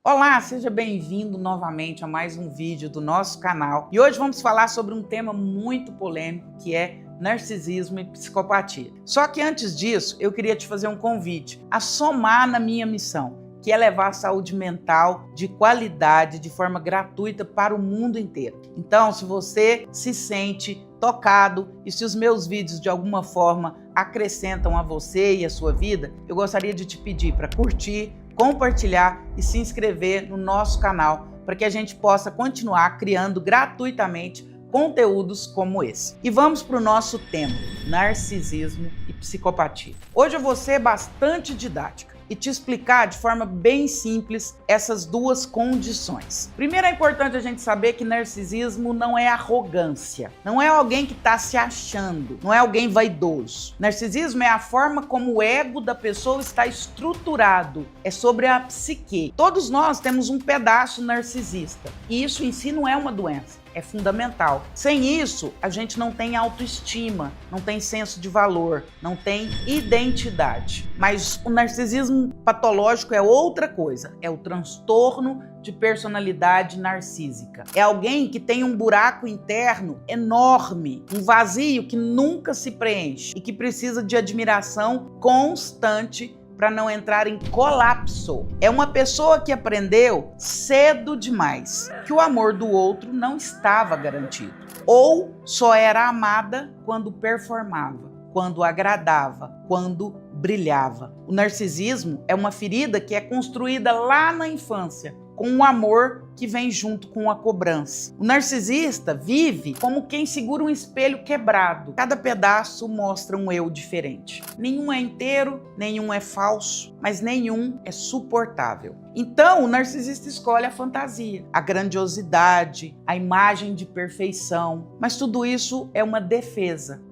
Olá, seja bem-vindo novamente a mais um vídeo do nosso canal. E hoje vamos falar sobre um tema muito polêmico, que é narcisismo e psicopatia. Só que antes disso, eu queria te fazer um convite a somar na minha missão, que é levar a saúde mental de qualidade, de forma gratuita para o mundo inteiro. Então, se você se sente tocado e se os meus vídeos de alguma forma acrescentam a você e a sua vida, eu gostaria de te pedir para curtir, compartilhar e se inscrever no nosso canal para que a gente possa continuar criando gratuitamente conteúdos como esse. E vamos para o nosso tema, narcisismo e psicopatia. Hoje eu vou ser bastante didática e te explicar de forma bem simples essas duas condições. Primeiro, é importante a gente saber que narcisismo não é arrogância, não é alguém que está se achando, não é alguém vaidoso. Narcisismo é a forma como o ego da pessoa está estruturado, é sobre a psique. Todos nós temos um pedaço narcisista e isso em si não é uma doença. É fundamental. Sem isso, a gente não tem autoestima, não tem senso de valor, não tem identidade. Mas o narcisismo patológico é outra coisa, é o transtorno de personalidade narcísica. É alguém que tem um buraco interno enorme, um vazio que nunca se preenche e que precisa de admiração constante para não entrar em colapso. É uma pessoa que aprendeu cedo demais que o amor do outro não estava garantido, ou só era amada quando performava, quando agradava, quando brilhava. O narcisismo é uma ferida que é construída lá na infância, com um amor que vem junto com a cobrança. O narcisista vive como quem segura um espelho quebrado. Cada pedaço mostra um eu diferente. Nenhum é inteiro, nenhum é falso, mas nenhum é suportável. Então, o narcisista escolhe a fantasia, a grandiosidade, a imagem de perfeição. Mas tudo isso é uma defesa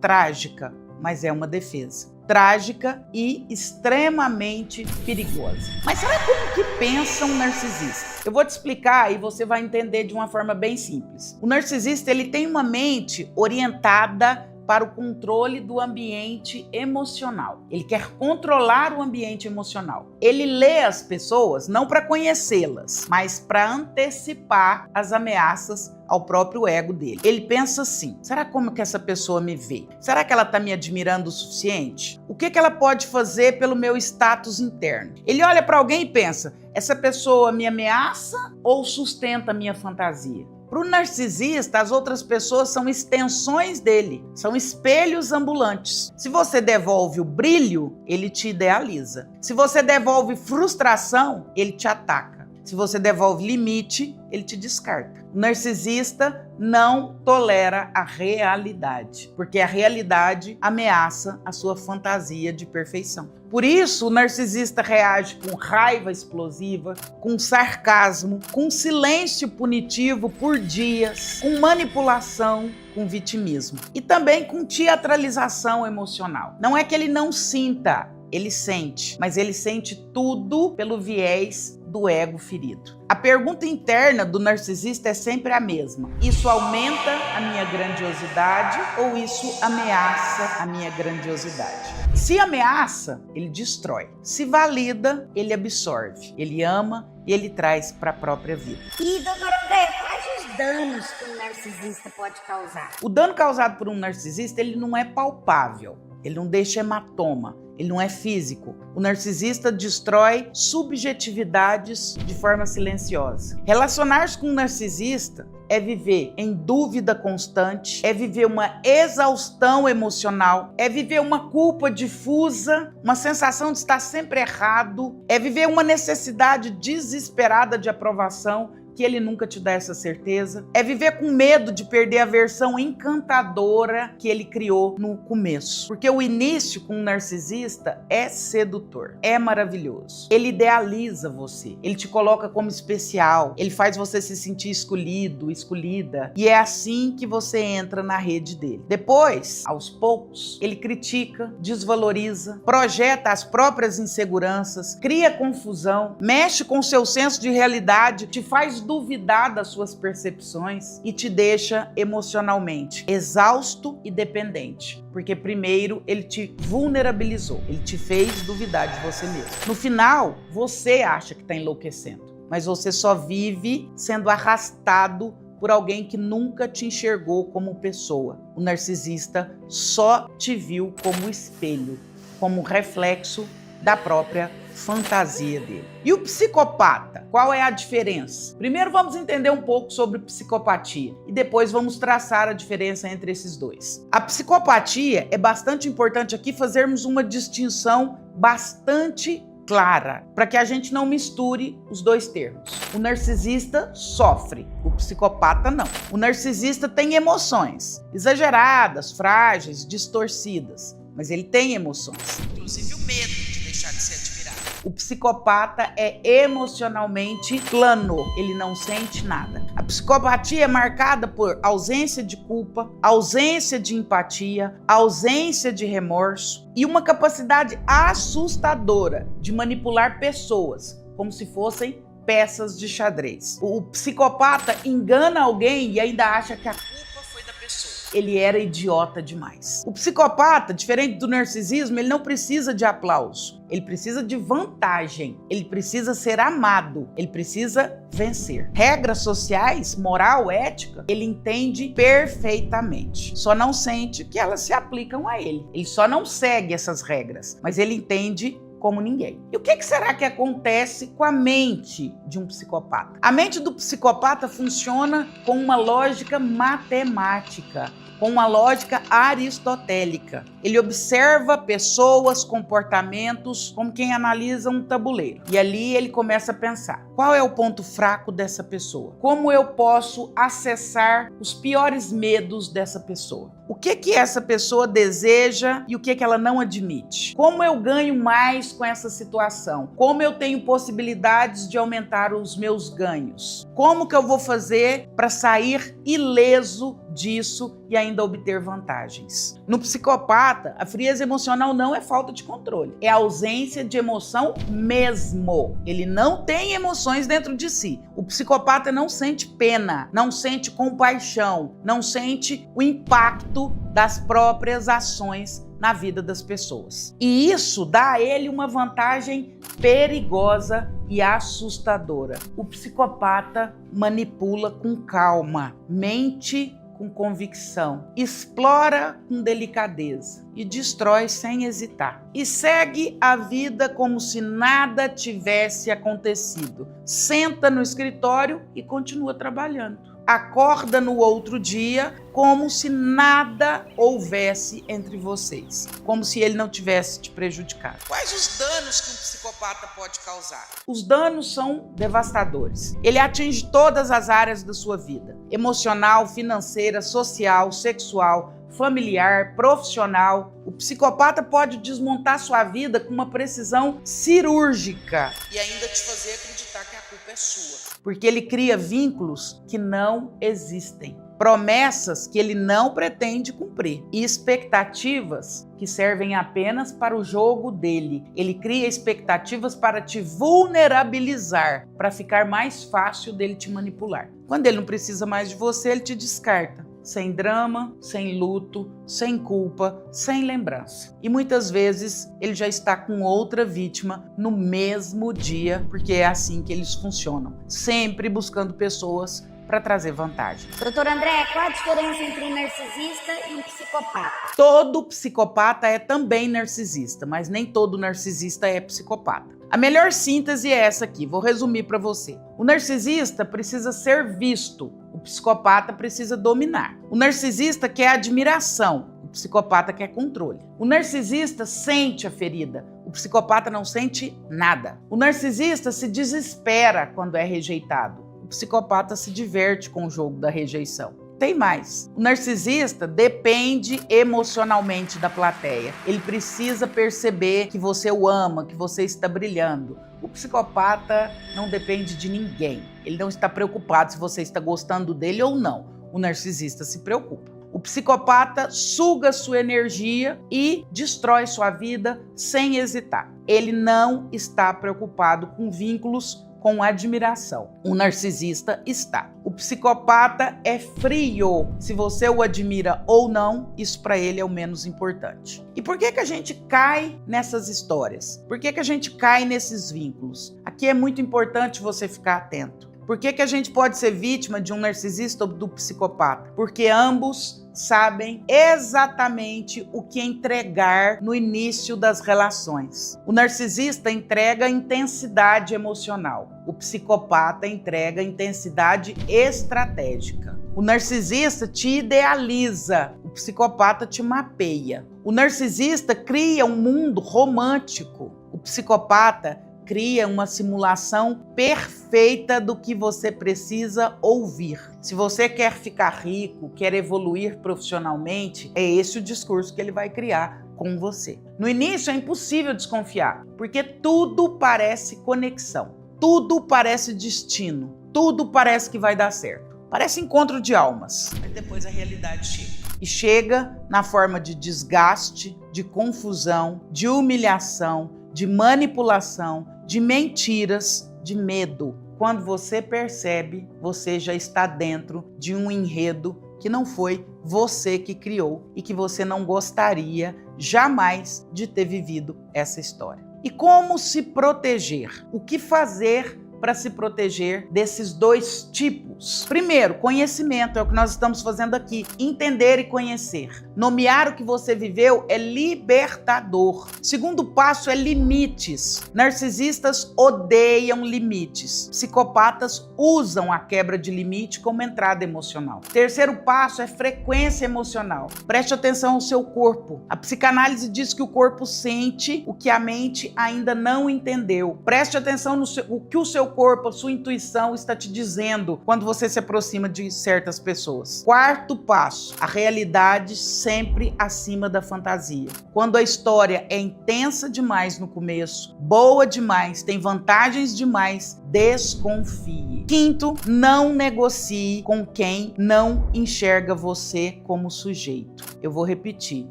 trágica, mas é uma defesa. Trágica e extremamente perigosa. Mas será como que pensa um narcisista? Eu vou te explicar e você vai entender de uma forma bem simples. O narcisista, ele tem uma mente orientada para o controle do ambiente emocional. Ele quer controlar o ambiente emocional. Ele lê as pessoas não para conhecê-las, mas para antecipar as ameaças ao próprio ego dele. Ele pensa assim: será como que essa pessoa me vê? Será que ela está me admirando o suficiente? O que ela pode fazer pelo meu status interno? Ele olha para alguém e pensa: essa pessoa me ameaça ou sustenta a minha fantasia? Para o narcisista, as outras pessoas são extensões dele, são espelhos ambulantes. Se você devolve o brilho, ele te idealiza. Se você devolve frustração, ele te ataca. Se você devolve limite, ele te descarta. O narcisista não tolera a realidade, porque a realidade ameaça a sua fantasia de perfeição. Por isso, o narcisista reage com raiva explosiva, com sarcasmo, com silêncio punitivo por dias, com manipulação, com vitimismo e também com teatralização emocional. Não é que ele não sinta, ele sente, mas ele sente tudo pelo viés do ego ferido. A pergunta interna do narcisista é sempre a mesma: isso aumenta a minha grandiosidade ou isso ameaça a minha grandiosidade? Se ameaça, ele destrói. Se valida, ele absorve. Ele ama e ele traz para a própria vida. E, doutora Andréia, quais os danos que um narcisista pode causar? O dano causado por um narcisista, ele não é palpável. Ele não deixa hematoma. Ele não é físico. O narcisista destrói subjetividades de forma silenciosa. Relacionar-se com um narcisista é viver em dúvida constante, é viver uma exaustão emocional, é viver uma culpa difusa, uma sensação de estar sempre errado, é viver uma necessidade desesperada de aprovação, que ele nunca te dá essa certeza. É viver com medo de perder a versão encantadora que ele criou no começo. Porque o início com um narcisista é sedutor, é maravilhoso. Ele idealiza você, ele te coloca como especial, ele faz você se sentir escolhido, escolhida. E é assim que você entra na rede dele. Depois, aos poucos, ele critica, desvaloriza, projeta as próprias inseguranças, cria confusão, mexe com seu senso de realidade, te faz duvidar das suas percepções e te deixa emocionalmente exausto e dependente. Porque primeiro ele te vulnerabilizou, ele te fez duvidar de você mesmo. No final, você acha que está enlouquecendo, mas você só vive sendo arrastado por alguém que nunca te enxergou como pessoa. O narcisista só te viu como espelho, como reflexo da própria fantasia dele. E o psicopata? Qual é a diferença? Primeiro vamos entender um pouco sobre psicopatia e depois vamos traçar a diferença entre esses dois. A psicopatia é bastante importante aqui fazermos uma distinção bastante clara, para que a gente não misture os dois termos. O narcisista sofre, o psicopata não. O narcisista tem emoções exageradas, frágeis, distorcidas, mas ele tem emoções, inclusive o medo de deixar de ser admirado. O psicopata é emocionalmente plano, ele não sente nada. A psicopatia é marcada por ausência de culpa, ausência de empatia, ausência de remorso e uma capacidade assustadora de manipular pessoas, como se fossem peças de xadrez. O psicopata engana alguém e ainda acha que a culpa foi da pessoa. Ele era idiota demais. O psicopata, diferente do narcisismo, ele não precisa de aplauso. Ele precisa de vantagem. Ele precisa ser amado. Ele precisa vencer. Regras sociais, moral, ética, ele entende perfeitamente. Só não sente que elas se aplicam a ele. Ele só não segue essas regras, mas ele entende como ninguém. E o que será que acontece com a mente de um psicopata? A mente do psicopata funciona com uma lógica matemática, com uma lógica aristotélica. Ele observa pessoas, comportamentos, como quem analisa um tabuleiro. E ali ele começa a pensar: qual é o ponto fraco dessa pessoa? Como eu posso acessar os piores medos dessa pessoa? O que essa pessoa deseja e o que ela não admite? Como eu ganho mais com essa situação? Como eu tenho possibilidades de aumentar os meus ganhos? Como que eu vou fazer para sair ileso disso e ainda obter vantagens? No psicopata, a frieza emocional não é falta de controle, é ausência de emoção mesmo. Ele não tem emoções dentro de si. O psicopata não sente pena, não sente compaixão, não sente o impacto das próprias ações na vida das pessoas. E isso dá a ele uma vantagem perigosa e assustadora. O psicopata manipula com calma, mente com convicção, explora com delicadeza e destrói sem hesitar. E segue a vida como se nada tivesse acontecido. Senta no escritório e continua trabalhando. Acorda no outro dia como se nada houvesse entre vocês, como se ele não tivesse te prejudicado. Quais os danos que um psicopata pode causar? Os danos são devastadores. Ele atinge todas as áreas da sua vida: emocional, financeira, social, sexual, familiar, profissional. O psicopata pode desmontar sua vida com uma precisão cirúrgica e ainda te fazer acreditar que a culpa é sua. Porque ele cria vínculos que não existem, promessas que ele não pretende cumprir e expectativas que servem apenas para o jogo dele. Ele cria expectativas para te vulnerabilizar, para ficar mais fácil dele te manipular. Quando ele não precisa mais de você, ele te descarta. Sem drama, sem luto, sem culpa, sem lembrança. E muitas vezes ele já está com outra vítima no mesmo dia, porque é assim que eles funcionam, sempre buscando pessoas para trazer vantagem. Doutor André, qual a diferença entre um narcisista e um psicopata? Todo psicopata é também narcisista, mas nem todo narcisista é psicopata. A melhor síntese é essa aqui, vou resumir para você. O narcisista precisa ser visto, o psicopata precisa dominar. O narcisista quer admiração, o psicopata quer controle. O narcisista sente a ferida, o psicopata não sente nada. O narcisista se desespera quando é rejeitado, o psicopata se diverte com o jogo da rejeição. Tem mais. O narcisista depende emocionalmente da plateia. Ele precisa perceber que você o ama, que você está brilhando. O psicopata não depende de ninguém. Ele não está preocupado se você está gostando dele ou não. O narcisista se preocupa. O O psicopata suga sua energia e destrói sua vida sem hesitar. Ele não está preocupado com vínculos com admiração. O narcisista está. O psicopata é frio. Se você o admira ou não, isso para ele é o menos importante. E por que a gente cai nessas histórias? Por que a gente cai nesses vínculos? Aqui é muito importante você ficar atento. Por que a gente pode ser vítima de um narcisista ou do psicopata? Porque ambos sabem exatamente o que entregar no início das relações. O narcisista entrega intensidade emocional. O psicopata entrega intensidade estratégica. O narcisista te idealiza. O psicopata te mapeia. O narcisista cria um mundo romântico. O psicopata cria uma simulação perfeita do que você precisa ouvir. Se você quer ficar rico, quer evoluir profissionalmente, é esse o discurso que ele vai criar com você. No início é impossível desconfiar, porque tudo parece conexão, tudo parece destino, tudo parece que vai dar certo. Parece encontro de almas, mas depois a realidade chega. E chega na forma de desgaste, de confusão, de humilhação, de manipulação, de mentiras, de medo. Quando você percebe, você já está dentro de um enredo que não foi você que criou e que você não gostaria jamais de ter vivido essa história. E como se proteger? O que fazer para se proteger desses dois tipos? Primeiro, conhecimento, é o que nós estamos fazendo aqui. Entender e conhecer. Nomear o que você viveu é libertador. Segundo passo é limites. Narcisistas odeiam limites. Psicopatas usam a quebra de limite como entrada emocional. Terceiro passo é frequência emocional. Preste atenção ao seu corpo. A psicanálise diz que o corpo sente o que a mente ainda não entendeu. Preste atenção no que o seu corpo, a sua intuição está te dizendo quando você se aproxima de certas pessoas. Quarto passo, a realidade sempre acima da fantasia. Quando a história é intensa demais no começo, boa demais, tem vantagens demais, desconfie. Quinto, não negocie com quem não enxerga você como sujeito. Eu vou repetir,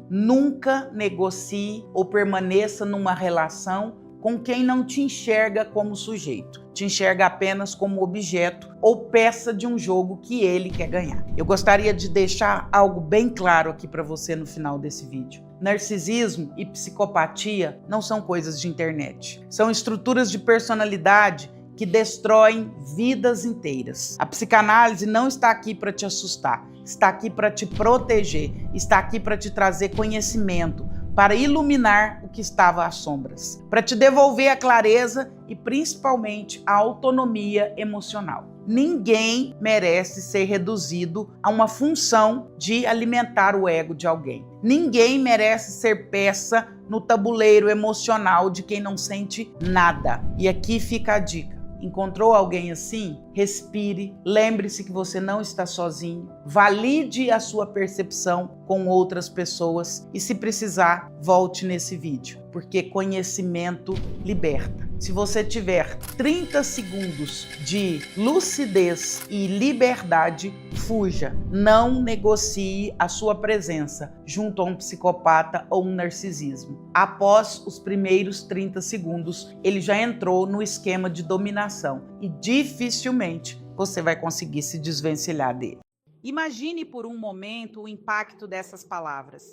nunca negocie ou permaneça numa relação com quem não te enxerga como sujeito, te enxerga apenas como objeto ou peça de um jogo que ele quer ganhar. Eu gostaria de deixar algo bem claro aqui para você no final desse vídeo. Narcisismo e psicopatia não são coisas de internet. São estruturas de personalidade que destroem vidas inteiras. A psicanálise não está aqui para te assustar, está aqui para te proteger, está aqui para te trazer conhecimento, para iluminar o que estava às sombras, para te devolver a clareza e principalmente a autonomia emocional. Ninguém merece ser reduzido a uma função de alimentar o ego de alguém. Ninguém merece ser peça no tabuleiro emocional de quem não sente nada. E aqui fica a dica. Encontrou alguém assim? Respire, lembre-se que você não está sozinho, valide a sua percepção com outras pessoas e, se precisar, volte nesse vídeo, porque conhecimento liberta. Se você tiver 30 segundos de lucidez e liberdade, fuja. Não negocie a sua presença junto a um psicopata ou um narcisismo. Após os primeiros 30 segundos, ele já entrou no esquema de dominação e dificilmente você vai conseguir se desvencilhar dele. Imagine por um momento o impacto dessas palavras.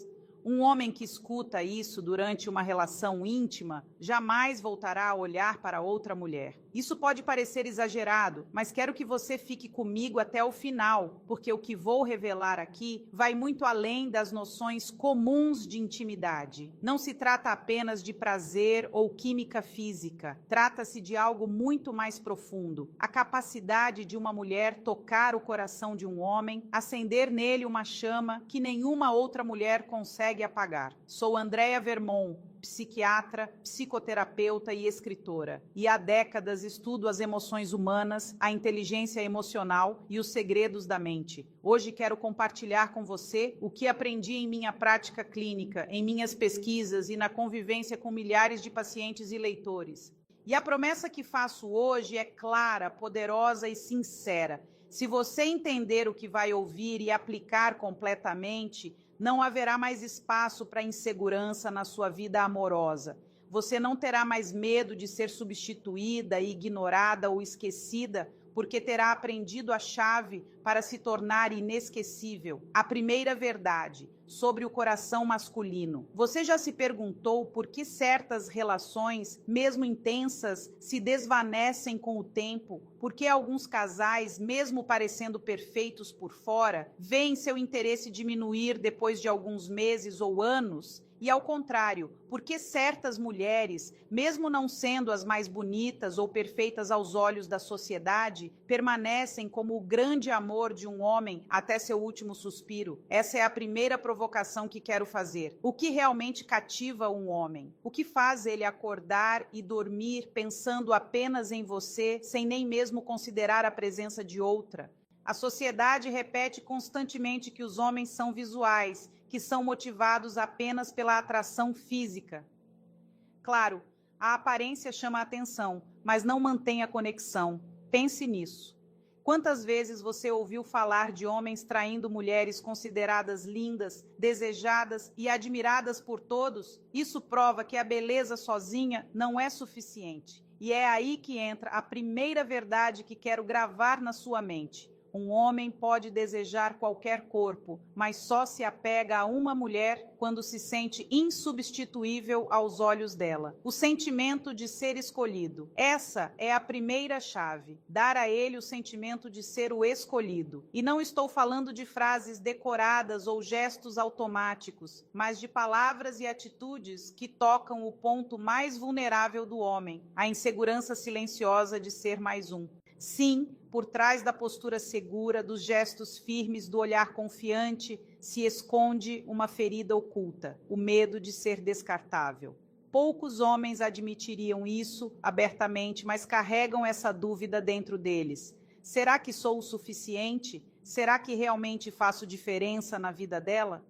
Um homem que escuta isso durante uma relação íntima jamais voltará a olhar para outra mulher. Isso pode parecer exagerado, mas quero que você fique comigo até o final, porque o que vou revelar aqui vai muito além das noções comuns de intimidade. Não se trata apenas de prazer ou química física. Trata-se de algo muito mais profundo. A capacidade de uma mulher tocar o coração de um homem, acender nele uma chama que nenhuma outra mulher consegue apagar. Sou Andréa Vermont, psiquiatra, psicoterapeuta e escritora. E há décadas estudo as emoções humanas, a inteligência emocional e os segredos da mente. Hoje quero compartilhar com você o que aprendi em minha prática clínica, em minhas pesquisas e na convivência com milhares de pacientes e leitores. E a promessa que faço hoje é clara, poderosa e sincera. Se você entender o que vai ouvir e aplicar completamente, não haverá mais espaço para insegurança na sua vida amorosa. Você não terá mais medo de ser substituída, ignorada ou esquecida, porque terá aprendido a chave para se tornar inesquecível. A primeira verdade sobre o coração masculino. Você já se perguntou por que certas relações, mesmo intensas, se desvanecem com o tempo? Por que alguns casais, mesmo parecendo perfeitos por fora, veem seu interesse diminuir depois de alguns meses ou anos? E ao contrário, porque certas mulheres, mesmo não sendo as mais bonitas ou perfeitas aos olhos da sociedade, permanecem como o grande amor de um homem até seu último suspiro? Essa é a primeira provocação que quero fazer. O que realmente cativa um homem? O que faz ele acordar e dormir pensando apenas em você, sem nem mesmo considerar a presença de outra? A sociedade repete constantemente que os homens são visuais, que são motivados apenas pela atração física. Claro, a aparência chama a atenção, mas não mantém a conexão. Pense nisso. Quantas vezes você ouviu falar de homens traindo mulheres consideradas lindas, desejadas e admiradas por todos? Isso prova que a beleza sozinha não é suficiente. E é aí que entra a primeira verdade que quero gravar na sua mente. Um homem pode desejar qualquer corpo, mas só se apega a uma mulher quando se sente insubstituível aos olhos dela. O sentimento de ser escolhido. Essa é a primeira chave. Dar a ele o sentimento de ser o escolhido. E não estou falando de frases decoradas ou gestos automáticos, mas de palavras e atitudes que tocam o ponto mais vulnerável do homem, a insegurança silenciosa de ser mais um. Sim, por trás da postura segura, dos gestos firmes, do olhar confiante, se esconde uma ferida oculta, o medo de ser descartável. Poucos homens admitiriam isso abertamente, mas carregam essa dúvida dentro deles. Será que sou o suficiente? Será que realmente faço diferença na vida dela?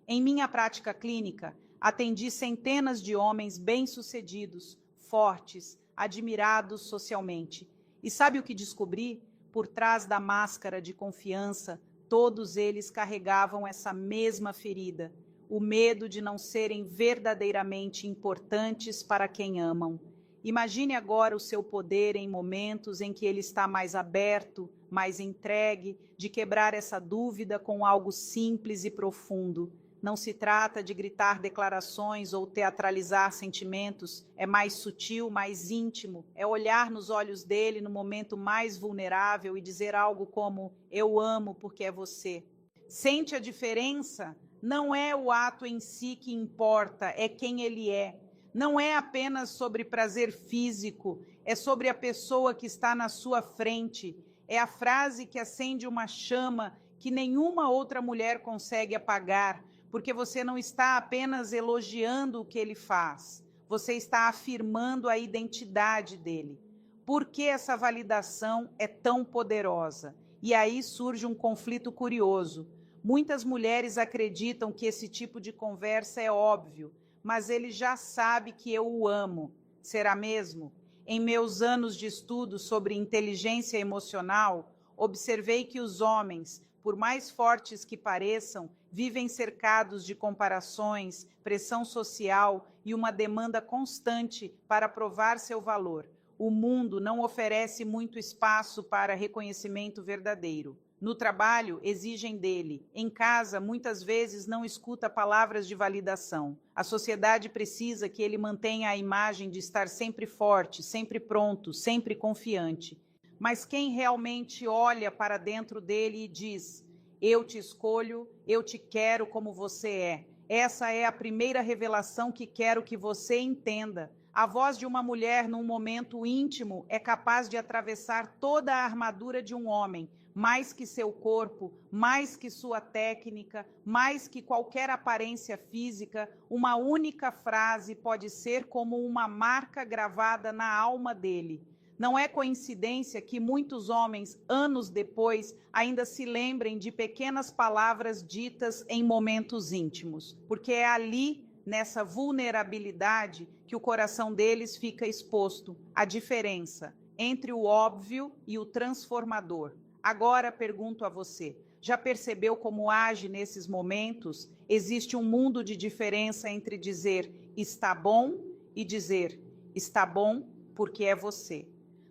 Em minha prática clínica, atendi centenas de homens bem-sucedidos, fortes, admirados socialmente. E sabe o que descobri? Por trás da máscara de confiança, todos eles carregavam essa mesma ferida, o medo de não serem verdadeiramente importantes para quem amam. Imagine agora o seu poder em momentos em que ele está mais aberto, mais entregue, de quebrar essa dúvida com algo simples e profundo. Não se trata de gritar declarações ou teatralizar sentimentos, é mais sutil, mais íntimo, é olhar nos olhos dele no momento mais vulnerável e dizer algo como: eu amo porque é você. Sente a diferença? Não é o ato em si que importa, é quem ele é. Não é apenas sobre prazer físico, é sobre a pessoa que está na sua frente. É a frase que acende uma chama que nenhuma outra mulher consegue apagar, porque você não está apenas elogiando o que ele faz, você está afirmando a identidade dele. Por que essa validação é tão poderosa? E aí surge um conflito curioso. Muitas mulheres acreditam que esse tipo de conversa é óbvio, mas ele já sabe que eu o amo. Será mesmo? Em meus anos de estudo sobre inteligência emocional, observei que os homens, por mais fortes que pareçam, vivem cercados de comparações, pressão social e uma demanda constante para provar seu valor. O mundo não oferece muito espaço para reconhecimento verdadeiro. No trabalho, exigem dele. Em casa, muitas vezes não escuta palavras de validação. A sociedade precisa que ele mantenha a imagem de estar sempre forte, sempre pronto, sempre confiante. Mas quem realmente olha para dentro dele e diz: eu te escolho, eu te quero como você é. Essa é a primeira revelação que quero que você entenda. A voz de uma mulher num momento íntimo é capaz de atravessar toda a armadura de um homem, mais que seu corpo, mais que sua técnica, mais que qualquer aparência física. Uma única frase pode ser como uma marca gravada na alma dele. Não é coincidência que muitos homens, anos depois, ainda se lembrem de pequenas palavras ditas em momentos íntimos, porque é ali, nessa vulnerabilidade, que o coração deles fica exposto. A diferença entre o óbvio e o transformador, Agora pergunto a você, já percebeu como age nesses momentos? Existe um mundo de diferença entre dizer está bom e dizer está bom porque é você.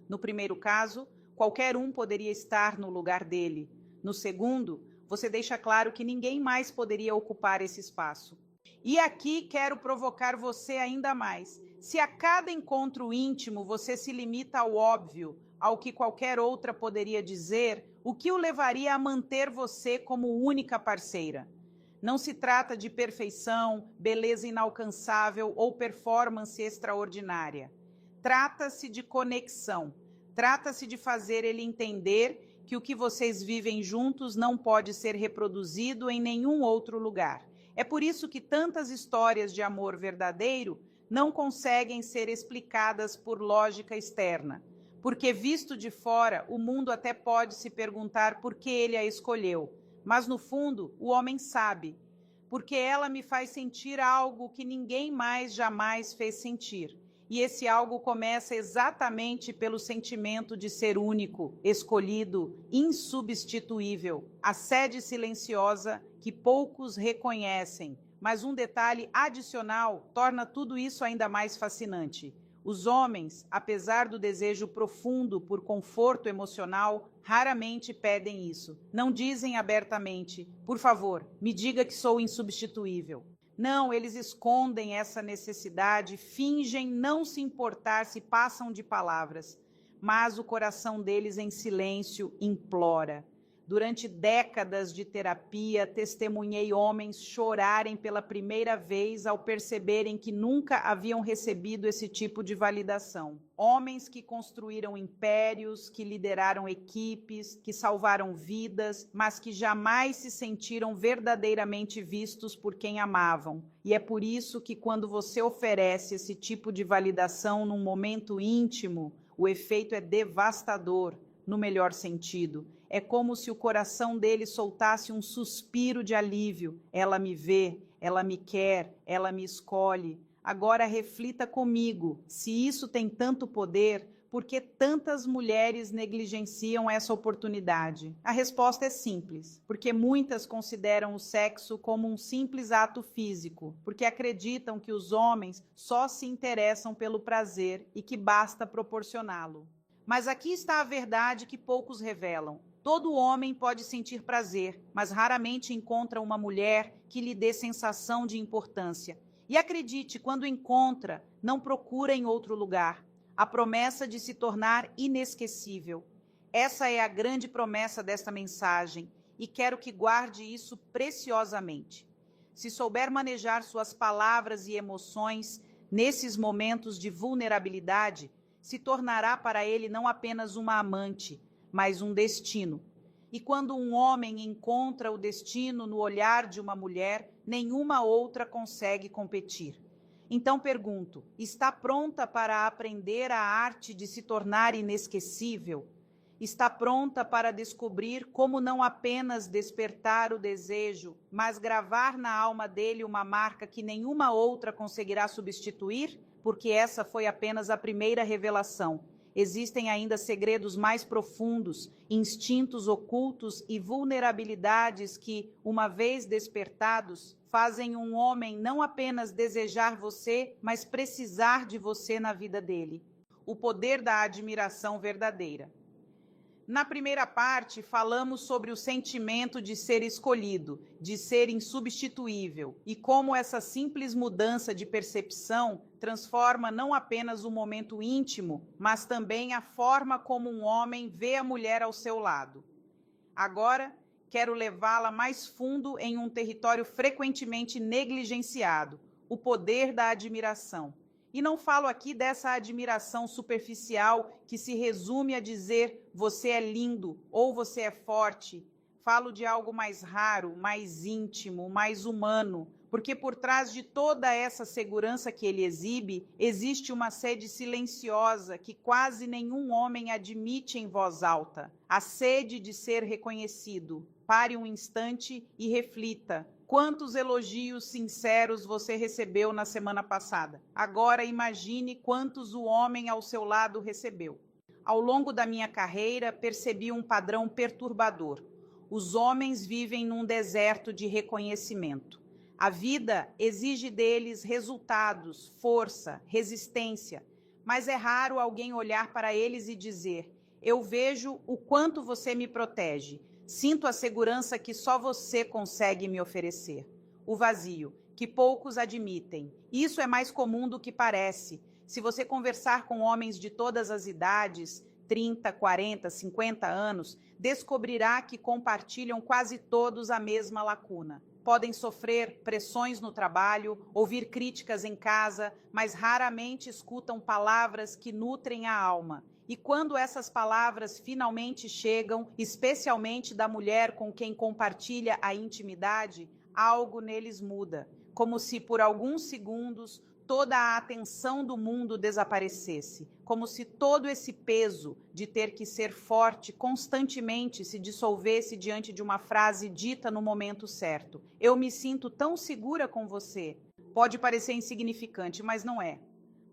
No primeiro caso, qualquer um poderia estar no lugar dele. No segundo, você deixa claro que ninguém mais poderia ocupar esse espaço. E aqui quero provocar você ainda mais. Se a cada encontro íntimo você se limita ao óbvio, ao que qualquer outra poderia dizer, o que o levaria a manter você como única parceira? Não se trata de perfeição, beleza inalcançável ou performance extraordinária. Trata-se de conexão. Trata-se de fazer ele entender que o que vocês vivem juntos não pode ser reproduzido em nenhum outro lugar. É por isso que tantas histórias de amor verdadeiro não conseguem ser explicadas por lógica externa. Porque, visto de fora, o mundo até pode se perguntar por que ele a escolheu. Mas, no fundo, o homem sabe. Porque ela me faz sentir algo que ninguém mais jamais fez sentir. E esse algo começa exatamente pelo sentimento de ser único, escolhido, insubstituível. A sede silenciosa que poucos reconhecem. Mas um detalhe adicional torna tudo isso ainda mais fascinante. Os homens, apesar do desejo profundo por conforto emocional, raramente pedem isso. Não dizem abertamente, por favor, me diga que sou insubstituível. Não, eles escondem essa necessidade, fingem não se importar se passam de palavras, mas o coração deles em silêncio implora. Durante décadas de terapia, testemunhei homens chorarem pela primeira vez ao perceberem que nunca haviam recebido esse tipo de validação. Homens que construíram impérios, que lideraram equipes, que salvaram vidas, mas que jamais se sentiram verdadeiramente vistos por quem amavam. E é por isso que quando você oferece esse tipo de validação num momento íntimo, o efeito é devastador, no melhor sentido. É como se o coração dele soltasse um suspiro de alívio. Ela me vê, ela me quer, ela me escolhe. Agora reflita comigo, se isso tem tanto poder, por que tantas mulheres negligenciam essa oportunidade? A resposta é simples, porque muitas consideram o sexo como um simples ato físico, porque acreditam que os homens só se interessam pelo prazer e que basta proporcioná-lo. Mas aqui está a verdade que poucos revelam. Todo homem pode sentir prazer, mas raramente encontra uma mulher que lhe dê sensação de importância. E acredite, quando encontra, não procura em outro lugar. A promessa de se tornar inesquecível. Essa é a grande promessa desta mensagem, e quero que guarde isso preciosamente. Se souber manejar suas palavras e emoções nesses momentos de vulnerabilidade, se tornará para ele não apenas uma amante, mas um destino. E quando um homem encontra o destino no olhar de uma mulher, nenhuma outra consegue competir. Então pergunto, está pronta para aprender a arte de se tornar inesquecível? Está pronta para descobrir como não apenas despertar o desejo, mas gravar na alma dele uma marca que nenhuma outra conseguirá substituir? Porque essa foi apenas a primeira revelação. Existem ainda segredos mais profundos, instintos ocultos e vulnerabilidades que, uma vez despertados, fazem um homem não apenas desejar você, mas precisar de você na vida dele. O poder da admiração verdadeira. Na primeira parte, falamos sobre o sentimento de ser escolhido, de ser insubstituível, e como essa simples mudança de percepção transforma não apenas o momento íntimo, mas também a forma como um homem vê a mulher ao seu lado. Agora, quero levá-la mais fundo em um território frequentemente negligenciado, o poder da admiração. E não falo aqui dessa admiração superficial que se resume a dizer você é lindo ou você é forte. Falo de algo mais raro, mais íntimo, mais humano, porque por trás de toda essa segurança que ele exibe, existe uma sede silenciosa que quase nenhum homem admite em voz alta. A sede de ser reconhecido. Pare um instante e reflita. Quantos elogios sinceros você recebeu na semana passada? Agora imagine quantos o homem ao seu lado recebeu. Ao longo da minha carreira, percebi um padrão perturbador. Os homens vivem num deserto de reconhecimento. A vida exige deles resultados, força, resistência, mas é raro alguém olhar para eles e dizer: eu vejo o quanto você me protege, sinto a segurança que só você consegue me oferecer. O vazio, que poucos admitem. Isso é mais comum do que parece. Se você conversar com homens de todas as idades, 30, 40, 50 anos, descobrirá que compartilham quase todos a mesma lacuna. Podem sofrer pressões no trabalho, ouvir críticas em casa, mas raramente escutam palavras que nutrem a alma. E quando essas palavras finalmente chegam, especialmente da mulher com quem compartilha a intimidade, algo neles muda, como se por alguns segundos toda a atenção do mundo desaparecesse, como se todo esse peso de ter que ser forte constantemente se dissolvesse diante de uma frase dita no momento certo. Eu me sinto tão segura com você. Pode parecer insignificante, mas não é.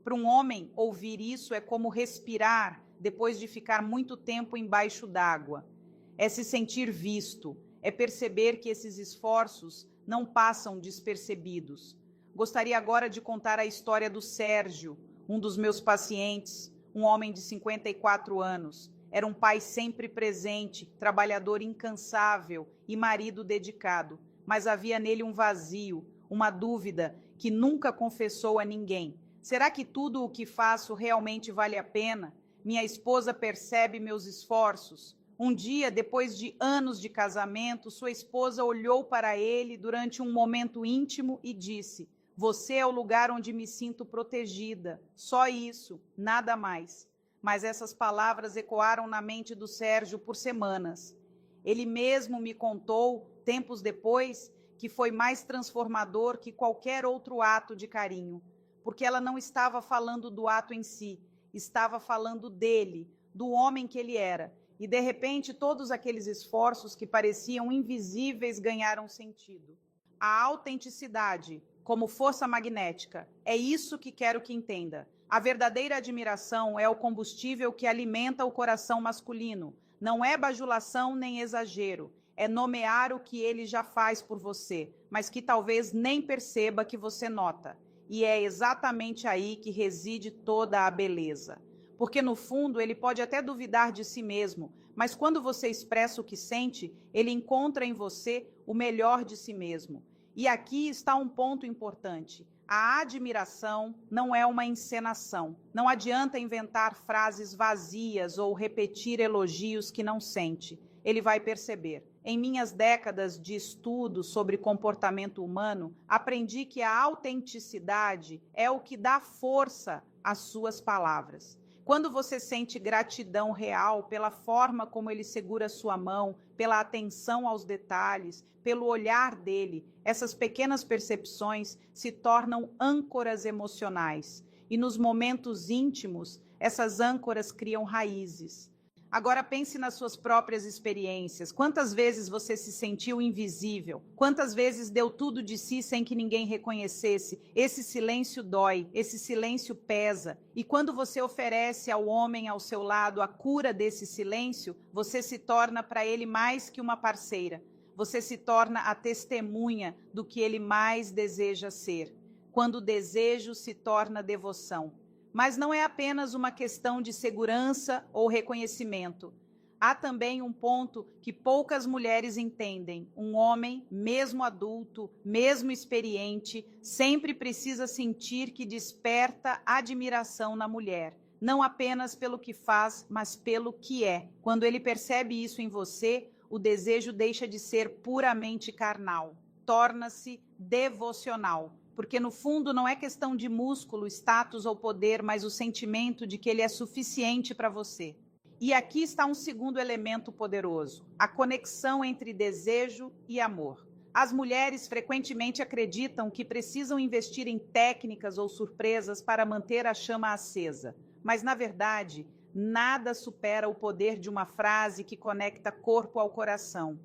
Para um homem, ouvir isso é como respirar depois de ficar muito tempo embaixo d'água. É se sentir visto, é perceber que esses esforços não passam despercebidos. Gostaria agora de contar a história do Sérgio, um dos meus pacientes, um homem de 54 anos. Era um pai sempre presente, trabalhador incansável e marido dedicado, mas havia nele um vazio, uma dúvida que nunca confessou a ninguém. Será que tudo o que faço realmente vale a pena? Minha esposa percebe meus esforços. Um dia, depois de anos de casamento, sua esposa olhou para ele durante um momento íntimo e disse: você é o lugar onde me sinto protegida. Só isso, nada mais. Mas essas palavras ecoaram na mente do Sérgio por semanas. Ele mesmo me contou, tempos depois, que foi mais transformador que qualquer outro ato de carinho, porque ela não estava falando do ato em si, estava falando dele, do homem que ele era. E, de repente, todos aqueles esforços que pareciam invisíveis ganharam sentido. A autenticidade, como força magnética, é isso que quero que entenda. A verdadeira admiração é o combustível que alimenta o coração masculino. Não é bajulação nem exagero. É nomear o que ele já faz por você, mas que talvez nem perceba que você nota. E é exatamente aí que reside toda a beleza. Porque, no fundo, ele pode até duvidar de si mesmo, mas quando você expressa o que sente, ele encontra em você o melhor de si mesmo. E aqui está um ponto importante. A admiração não é uma encenação. Não adianta inventar frases vazias ou repetir elogios que não sente. Ele vai perceber. Em minhas décadas de estudo sobre comportamento humano, aprendi que a autenticidade é o que dá força às suas palavras. Quando você sente gratidão real pela forma como ele segura sua mão, pela atenção aos detalhes, pelo olhar dele, essas pequenas percepções se tornam âncoras emocionais. E nos momentos íntimos, essas âncoras criam raízes. Agora pense nas suas próprias experiências. Quantas vezes você se sentiu invisível? Quantas vezes deu tudo de si sem que ninguém reconhecesse? Esse silêncio dói, esse silêncio pesa. E quando você oferece ao homem ao seu lado a cura desse silêncio, você se torna para ele mais que uma parceira. Você se torna a testemunha do que ele mais deseja ser. Quando o desejo se torna devoção. Mas não é apenas uma questão de segurança ou reconhecimento. Há também um ponto que poucas mulheres entendem. Um homem, mesmo adulto, mesmo experiente, sempre precisa sentir que desperta admiração na mulher. Não apenas pelo que faz, mas pelo que é. Quando ele percebe isso em você, o desejo deixa de ser puramente carnal. Torna-se devocional. Porque no fundo não é questão de músculo, status ou poder, mas o sentimento de que ele é suficiente para você. E aqui está um segundo elemento poderoso, a conexão entre desejo e amor. As mulheres frequentemente acreditam que precisam investir em técnicas ou surpresas para manter a chama acesa, mas na verdade, nada supera o poder de uma frase que conecta corpo ao coração.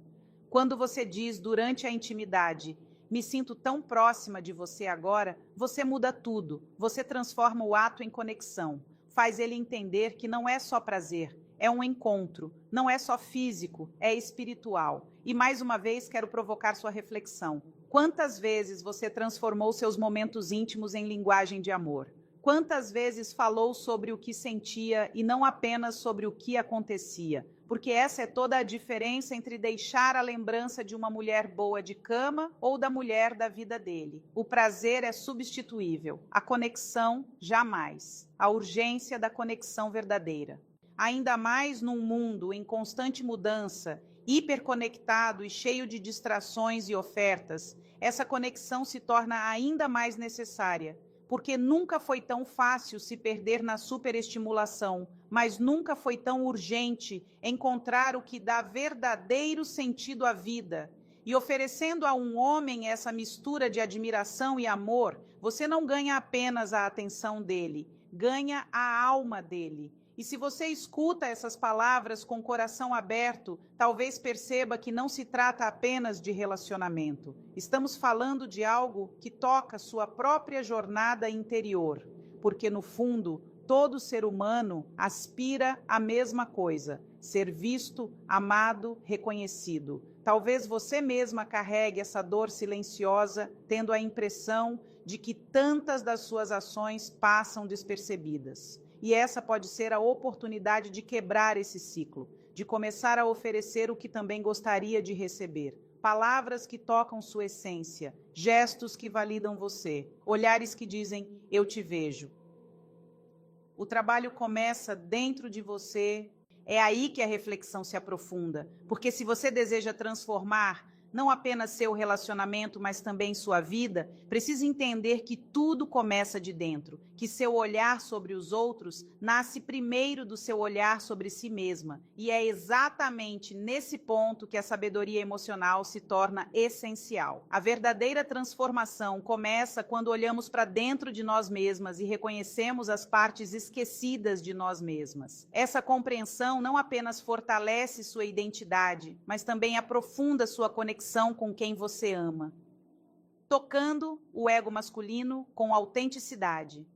Quando você diz durante a intimidade: me sinto tão próxima de você agora, você muda tudo, você transforma o ato em conexão. faz ele entender que não é só prazer, é um encontro, não é só físico, é espiritual. E mais uma vez quero provocar sua reflexão. Quantas vezes você transformou seus momentos íntimos em linguagem de amor? Quantas vezes falou sobre o que sentia e não apenas sobre o que acontecia? Porque essa é toda a diferença entre deixar a lembrança de uma mulher boa de cama ou da mulher da vida dele. O prazer é substituível, a conexão jamais. A urgência da conexão verdadeira. Ainda mais num mundo em constante mudança, hiperconectado e cheio de distrações e ofertas, essa conexão se torna ainda mais necessária, porque nunca foi tão fácil se perder na superestimulação, mas nunca foi tão urgente encontrar o que dá verdadeiro sentido à vida. E oferecendo a um homem essa mistura de admiração e amor, você não ganha apenas a atenção dele, ganha a alma dele. E se você escuta essas palavras com o coração aberto, talvez perceba que não se trata apenas de relacionamento. Estamos falando de algo que toca sua própria jornada interior, porque no fundo, todo ser humano aspira à mesma coisa: ser visto, amado, reconhecido. Talvez você mesma carregue essa dor silenciosa, tendo a impressão de que tantas das suas ações passam despercebidas. E essa pode ser a oportunidade de quebrar esse ciclo, de começar a oferecer o que também gostaria de receber. Palavras que tocam sua essência, gestos que validam você, olhares que dizem, eu te vejo. O trabalho começa dentro de você, é aí que a reflexão se aprofunda, porque se você deseja transformar não apenas seu relacionamento, mas também sua vida, precisa entender que tudo começa de dentro, que seu olhar sobre os outros nasce primeiro do seu olhar sobre si mesma. E é exatamente nesse ponto que a sabedoria emocional se torna essencial. A verdadeira transformação começa quando olhamos para dentro de nós mesmas e reconhecemos as partes esquecidas de nós mesmas. Essa compreensão não apenas fortalece sua identidade, mas também aprofunda sua conexão com quem você ama, tocando o ego masculino com autenticidade.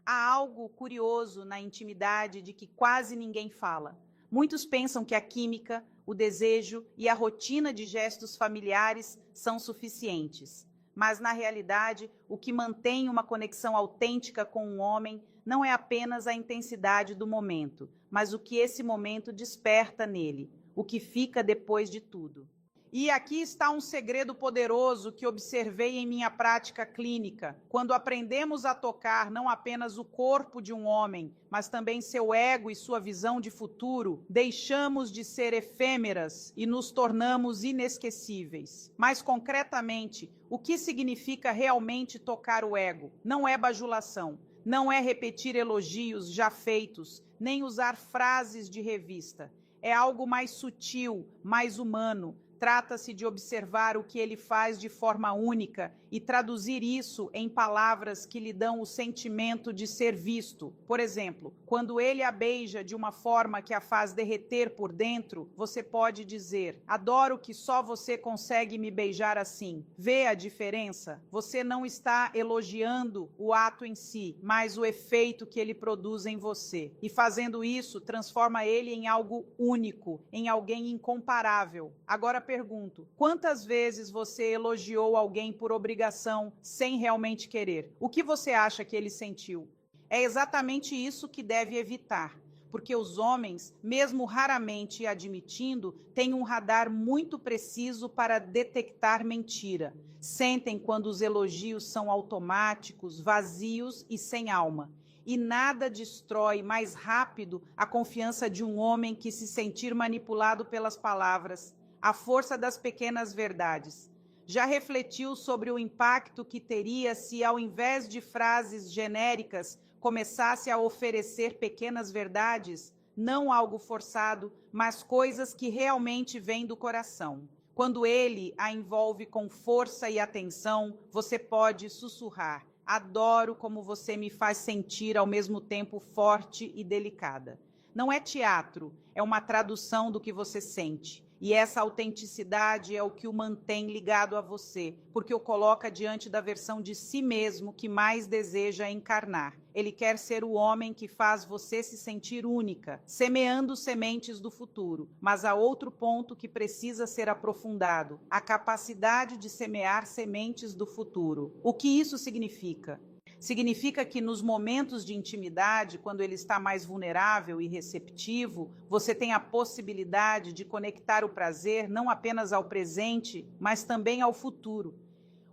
Há algo curioso na intimidade de que quase ninguém fala. Muitos pensam que a química, o desejo e a rotina de gestos familiares são suficientes. Mas, na realidade, o que mantém uma conexão autêntica com um homem não é apenas a intensidade do momento, mas o que esse momento desperta nele, o que fica depois de tudo. E aqui está um segredo poderoso que observei em minha prática clínica. Quando aprendemos a tocar não apenas o corpo de um homem, mas também seu ego e sua visão de futuro, deixamos de ser efêmeras e nos tornamos inesquecíveis. Mais concretamente, o que significa realmente tocar o ego? Não é bajulação, não é repetir elogios já feitos, nem usar frases de revista. É algo mais sutil, mais humano. Trata-se de observar o que ele faz de forma única e traduzir isso em palavras que lhe dão o sentimento de ser visto. Por exemplo, quando ele a beija de uma forma que a faz derreter por dentro, você pode dizer: adoro que só você consegue me beijar assim. Vê a diferença? Você não está elogiando o ato em si, mas o efeito que ele produz em você. E fazendo isso, transforma ele em algo único, em alguém incomparável. Agora pergunto, quantas vezes você elogiou alguém por obrigação, sem realmente querer? O que você acha que ele sentiu? É exatamente isso que deve evitar, porque os homens, mesmo raramente admitindo, têm um radar muito preciso para detectar mentira. Sentem quando os elogios são automáticos, vazios e sem alma. E nada destrói mais rápido a confiança de um homem que se sentir manipulado pelas palavras. A força das pequenas verdades. Já refletiu sobre o impacto que teria se, ao invés de frases genéricas, começasse a oferecer pequenas verdades? Não algo forçado, mas coisas que realmente vêm do coração. Quando ele a envolve com força e atenção, você pode sussurrar: adoro como você me faz sentir ao mesmo tempo forte e delicada. Não é teatro, é uma tradução do que você sente. E essa autenticidade é o que o mantém ligado a você, porque o coloca diante da versão de si mesmo que mais deseja encarnar. Ele quer ser o homem que faz você se sentir única, semeando sementes do futuro. Mas há outro ponto que precisa ser aprofundado: a capacidade de semear sementes do futuro. O que isso significa? Significa que nos momentos de intimidade, quando ele está mais vulnerável e receptivo, você tem a possibilidade de conectar o prazer não apenas ao presente, mas também ao futuro.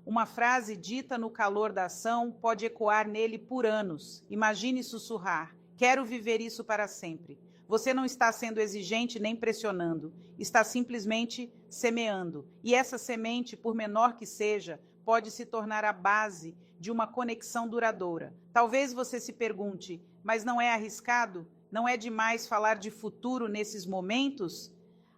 Uma frase dita no calor da ação pode ecoar nele por anos. Imagine sussurrar: quero viver isso para sempre. Você não está sendo exigente nem pressionando, está simplesmente semeando. E essa semente, por menor que seja, pode se tornar a base de uma conexão duradoura. Talvez você se pergunte: mas não é arriscado? Não é demais falar de futuro nesses momentos?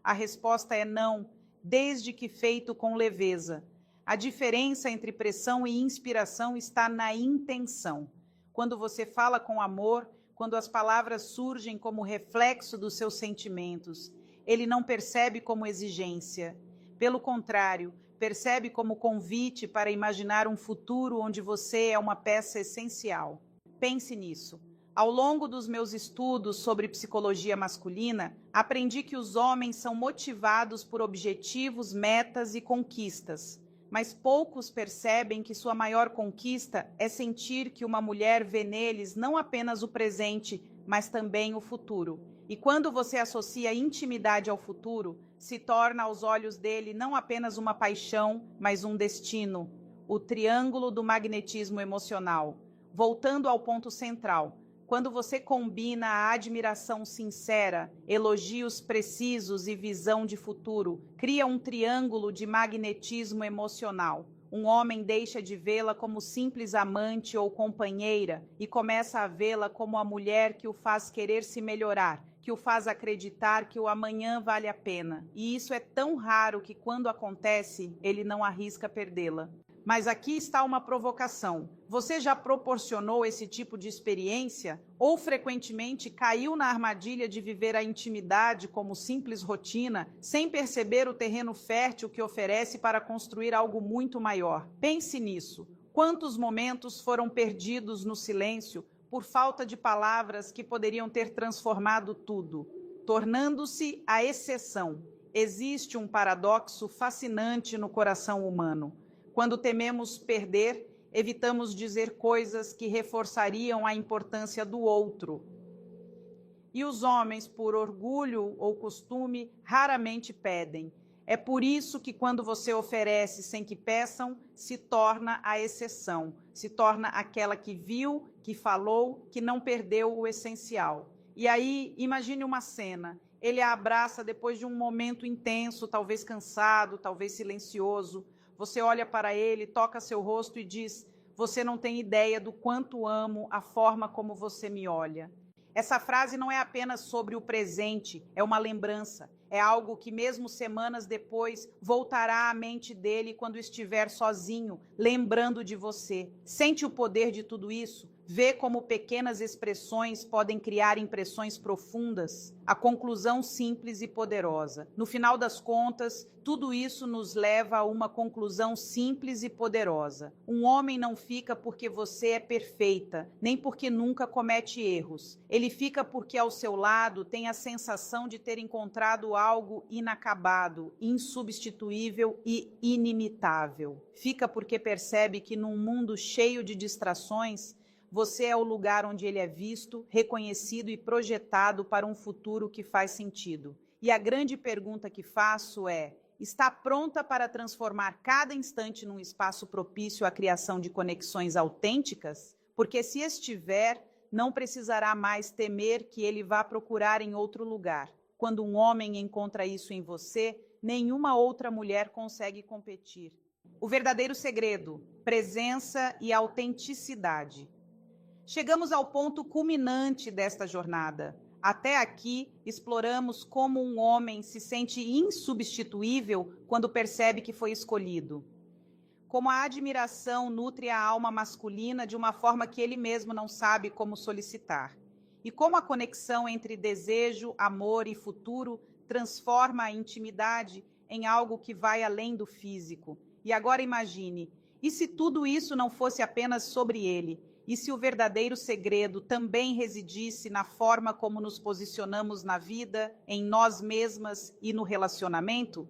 A resposta é não, desde que feito com leveza. A diferença entre pressão e inspiração está na intenção. Quando você fala com amor, quando as palavras surgem como reflexo dos seus sentimentos, ele não percebe como exigência. Pelo contrário, percebe como convite para imaginar um futuro onde você é uma peça essencial. Pense nisso. Ao longo dos meus estudos sobre psicologia masculina, aprendi que os homens são motivados por objetivos, metas e conquistas. Mas poucos percebem que sua maior conquista é sentir que uma mulher vê neles não apenas o presente, mas também o futuro. E quando você associa intimidade ao futuro, se torna aos olhos dele não apenas uma paixão, mas um destino, o triângulo do magnetismo emocional. Voltando ao ponto central, quando você combina a admiração sincera, elogios precisos e visão de futuro, cria um triângulo de magnetismo emocional. Um homem deixa de vê-la como simples amante ou companheira e começa a vê-la como a mulher que o faz querer se melhorar, que o faz acreditar que o amanhã vale a pena. E isso é tão raro que, quando acontece, ele não arrisca perdê-la. Mas aqui está uma provocação. Você já proporcionou esse tipo de experiência? Ou frequentemente caiu na armadilha de viver a intimidade como simples rotina, sem perceber o terreno fértil que oferece para construir algo muito maior? Pense nisso. Quantos momentos foram perdidos no silêncio por falta de palavras que poderiam ter transformado tudo, tornando-se a exceção? Existe um paradoxo fascinante no coração humano. Quando tememos perder, evitamos dizer coisas que reforçariam a importância do outro. E os homens, por orgulho ou costume, raramente pedem. É por isso que, quando você oferece sem que peçam, se torna a exceção, se torna aquela que viu, que falou, que não perdeu o essencial. E aí, imagine uma cena. Ele a abraça depois de um momento intenso, talvez cansado, talvez silencioso. Você olha para ele, toca seu rosto e diz: você não tem ideia do quanto amo a forma como você me olha. Essa frase não é apenas sobre o presente, é uma lembrança. É algo que mesmo semanas depois voltará à mente dele quando estiver sozinho, lembrando de você. Sente o poder de tudo isso? Vê como pequenas expressões podem criar impressões profundas? A conclusão simples e poderosa. No final das contas, tudo isso nos leva a uma conclusão simples e poderosa. Um homem não fica porque você é perfeita, nem porque nunca comete erros. Ele fica porque ao seu lado tem a sensação de ter encontrado algo inacabado, insubstituível e inimitável. Fica porque percebe que num mundo cheio de distrações, você é o lugar onde ele é visto, reconhecido e projetado para um futuro que faz sentido. E a grande pergunta que faço é: está pronta para transformar cada instante num espaço propício à criação de conexões autênticas? Porque se estiver, não precisará mais temer que ele vá procurar em outro lugar. Quando um homem encontra isso em você, nenhuma outra mulher consegue competir. O verdadeiro segredo: presença e autenticidade. Chegamos ao ponto culminante desta jornada. Até aqui, exploramos como um homem se sente insubstituível quando percebe que foi escolhido. Como a admiração nutre a alma masculina de uma forma que ele mesmo não sabe como solicitar. E como a conexão entre desejo, amor e futuro transforma a intimidade em algo que vai além do físico. E agora imagine, e se tudo isso não fosse apenas sobre ele? E se o verdadeiro segredo também residisse na forma como nos posicionamos na vida, em nós mesmas e no relacionamento?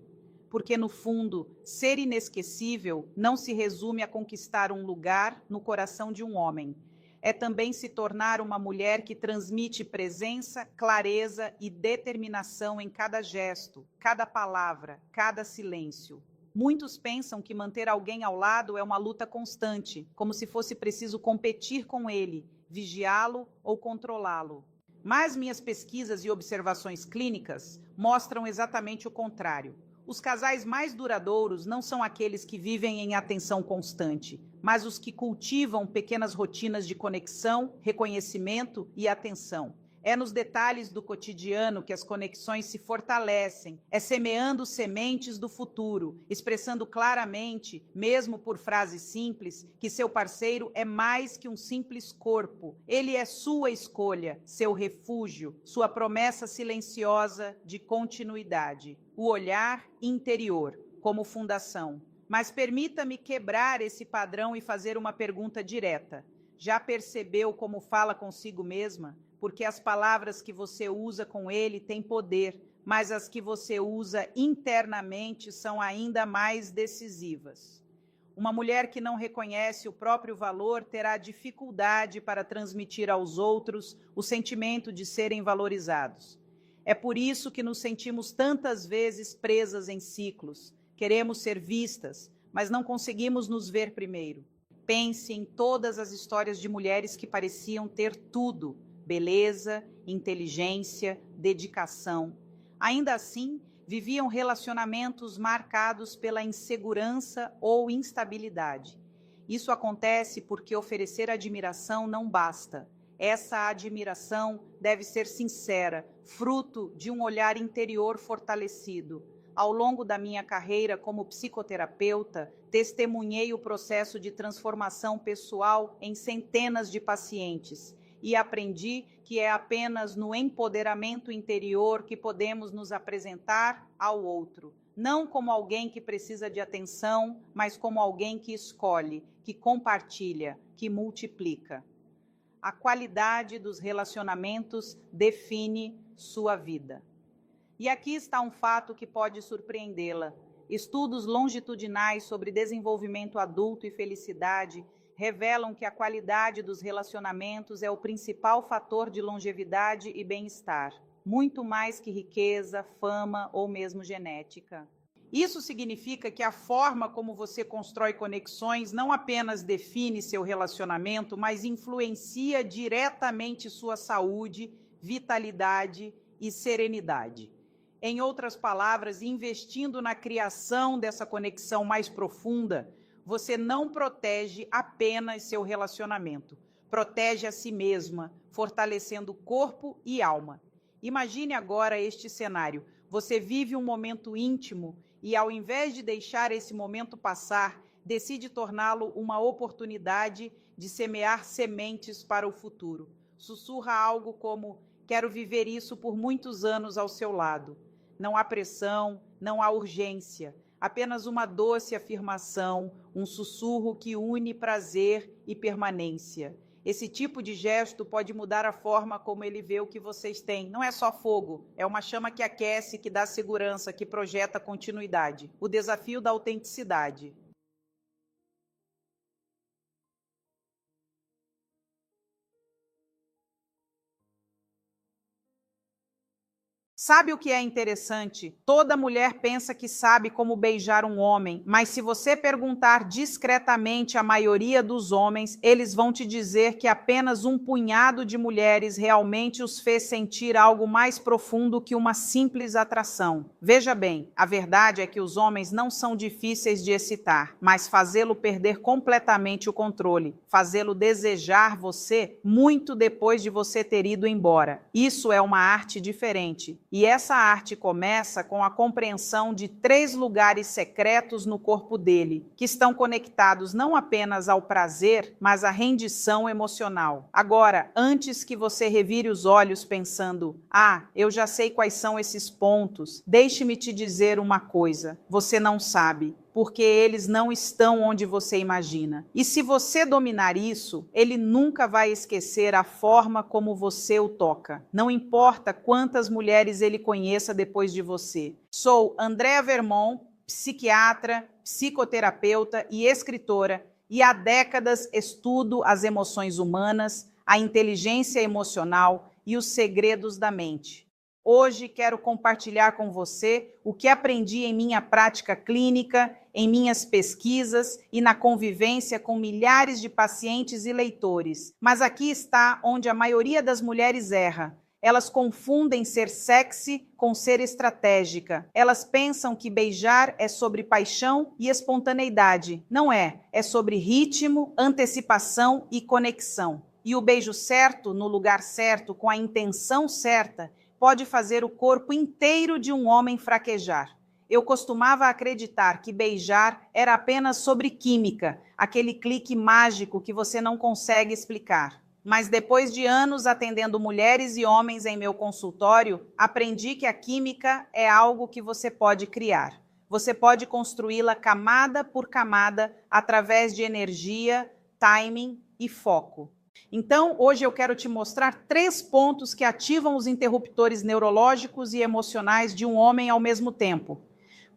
Porque, no fundo, ser inesquecível não se resume a conquistar um lugar no coração de um homem. É também se tornar uma mulher que transmite presença, clareza e determinação em cada gesto, cada palavra, cada silêncio. Muitos pensam que manter alguém ao lado é uma luta constante, como se fosse preciso competir com ele, vigiá-lo ou controlá-lo. Mas minhas pesquisas e observações clínicas mostram exatamente o contrário. Os casais mais duradouros não são aqueles que vivem em atenção constante, mas os que cultivam pequenas rotinas de conexão, reconhecimento e atenção. É nos detalhes do cotidiano que as conexões se fortalecem, é semeando sementes do futuro, expressando claramente, mesmo por frases simples, que seu parceiro é mais que um simples corpo. Ele é sua escolha, seu refúgio, sua promessa silenciosa de continuidade. O olhar interior, como fundação. Mas permita-me quebrar esse padrão e fazer uma pergunta direta. Já percebeu como fala consigo mesma? Porque as palavras que você usa com ele têm poder, mas as que você usa internamente são ainda mais decisivas. Uma mulher que não reconhece o próprio valor terá dificuldade para transmitir aos outros o sentimento de serem valorizados. É por isso que nos sentimos tantas vezes presas em ciclos. Queremos ser vistas, mas não conseguimos nos ver primeiro. Pense em todas as histórias de mulheres que pareciam ter tudo: beleza, inteligência, dedicação. Ainda assim, viviam relacionamentos marcados pela insegurança ou instabilidade. Isso acontece porque oferecer admiração não basta. Essa admiração deve ser sincera, fruto de um olhar interior fortalecido. Ao longo da minha carreira como psicoterapeuta, testemunhei o processo de transformação pessoal em centenas de pacientes e aprendi que é apenas no empoderamento interior que podemos nos apresentar ao outro, não como alguém que precisa de atenção, mas como alguém que escolhe, que compartilha, que multiplica. A qualidade dos relacionamentos define sua vida. E aqui está um fato que pode surpreendê-la. Estudos longitudinais sobre desenvolvimento adulto e felicidade revelam que a qualidade dos relacionamentos é o principal fator de longevidade e bem-estar, muito mais que riqueza, fama ou mesmo genética. Isso significa que a forma como você constrói conexões não apenas define seu relacionamento, mas influencia diretamente sua saúde, vitalidade e serenidade. Em outras palavras, investindo na criação dessa conexão mais profunda, você não protege apenas seu relacionamento, protege a si mesma, fortalecendo corpo e alma. Imagine agora este cenário. Você vive um momento íntimo e, ao invés de deixar esse momento passar, decide torná-lo uma oportunidade de semear sementes para o futuro. Sussurra algo como: quero viver isso por muitos anos ao seu lado. Não há pressão, não há urgência. Apenas uma doce afirmação, um sussurro que une prazer e permanência. Esse tipo de gesto pode mudar a forma como ele vê o que vocês têm. Não é só fogo, é uma chama que aquece, que dá segurança, que projeta continuidade. O desafio da autenticidade. Sabe o que é interessante? Toda mulher pensa que sabe como beijar um homem, mas se você perguntar discretamente à maioria dos homens, eles vão te dizer que apenas um punhado de mulheres realmente os fez sentir algo mais profundo que uma simples atração. Veja bem, a verdade é que os homens não são difíceis de excitar, mas fazê-lo perder completamente o controle, fazê-lo desejar você muito depois de você ter ido embora. Isso é uma arte diferente. E essa arte começa com a compreensão de 3 lugares secretos no corpo dele, que estão conectados não apenas ao prazer, mas à rendição emocional. Agora, antes que você revire os olhos pensando: eu já sei quais são esses pontos, deixe-me te dizer uma coisa: você não sabe. porque eles não estão onde você imagina. E se você dominar isso, ele nunca vai esquecer a forma como você o toca. Não importa quantas mulheres ele conheça depois de você. Sou Andréa Vermont, psiquiatra, psicoterapeuta e escritora, e há décadas estudo as emoções humanas, a inteligência emocional e os segredos da mente. Hoje quero compartilhar com você o que aprendi em minha prática clínica, em minhas pesquisas e na convivência com milhares de pacientes e leitores. Mas aqui está onde a maioria das mulheres erra. Elas confundem ser sexy com ser estratégica. Elas pensam que beijar é sobre paixão e espontaneidade. Não é. É sobre ritmo, antecipação e conexão. E o beijo certo, no lugar certo, com a intenção certa, pode fazer o corpo inteiro de um homem fraquejar. Eu costumava acreditar que beijar era apenas sobre química, aquele clique mágico que você não consegue explicar. Mas depois de anos atendendo mulheres e homens em meu consultório, aprendi que a química é algo que você pode criar. Você pode construí-la camada por camada através de energia, timing e foco. Então, hoje eu quero te mostrar 3 pontos que ativam os interruptores neurológicos e emocionais de um homem ao mesmo tempo.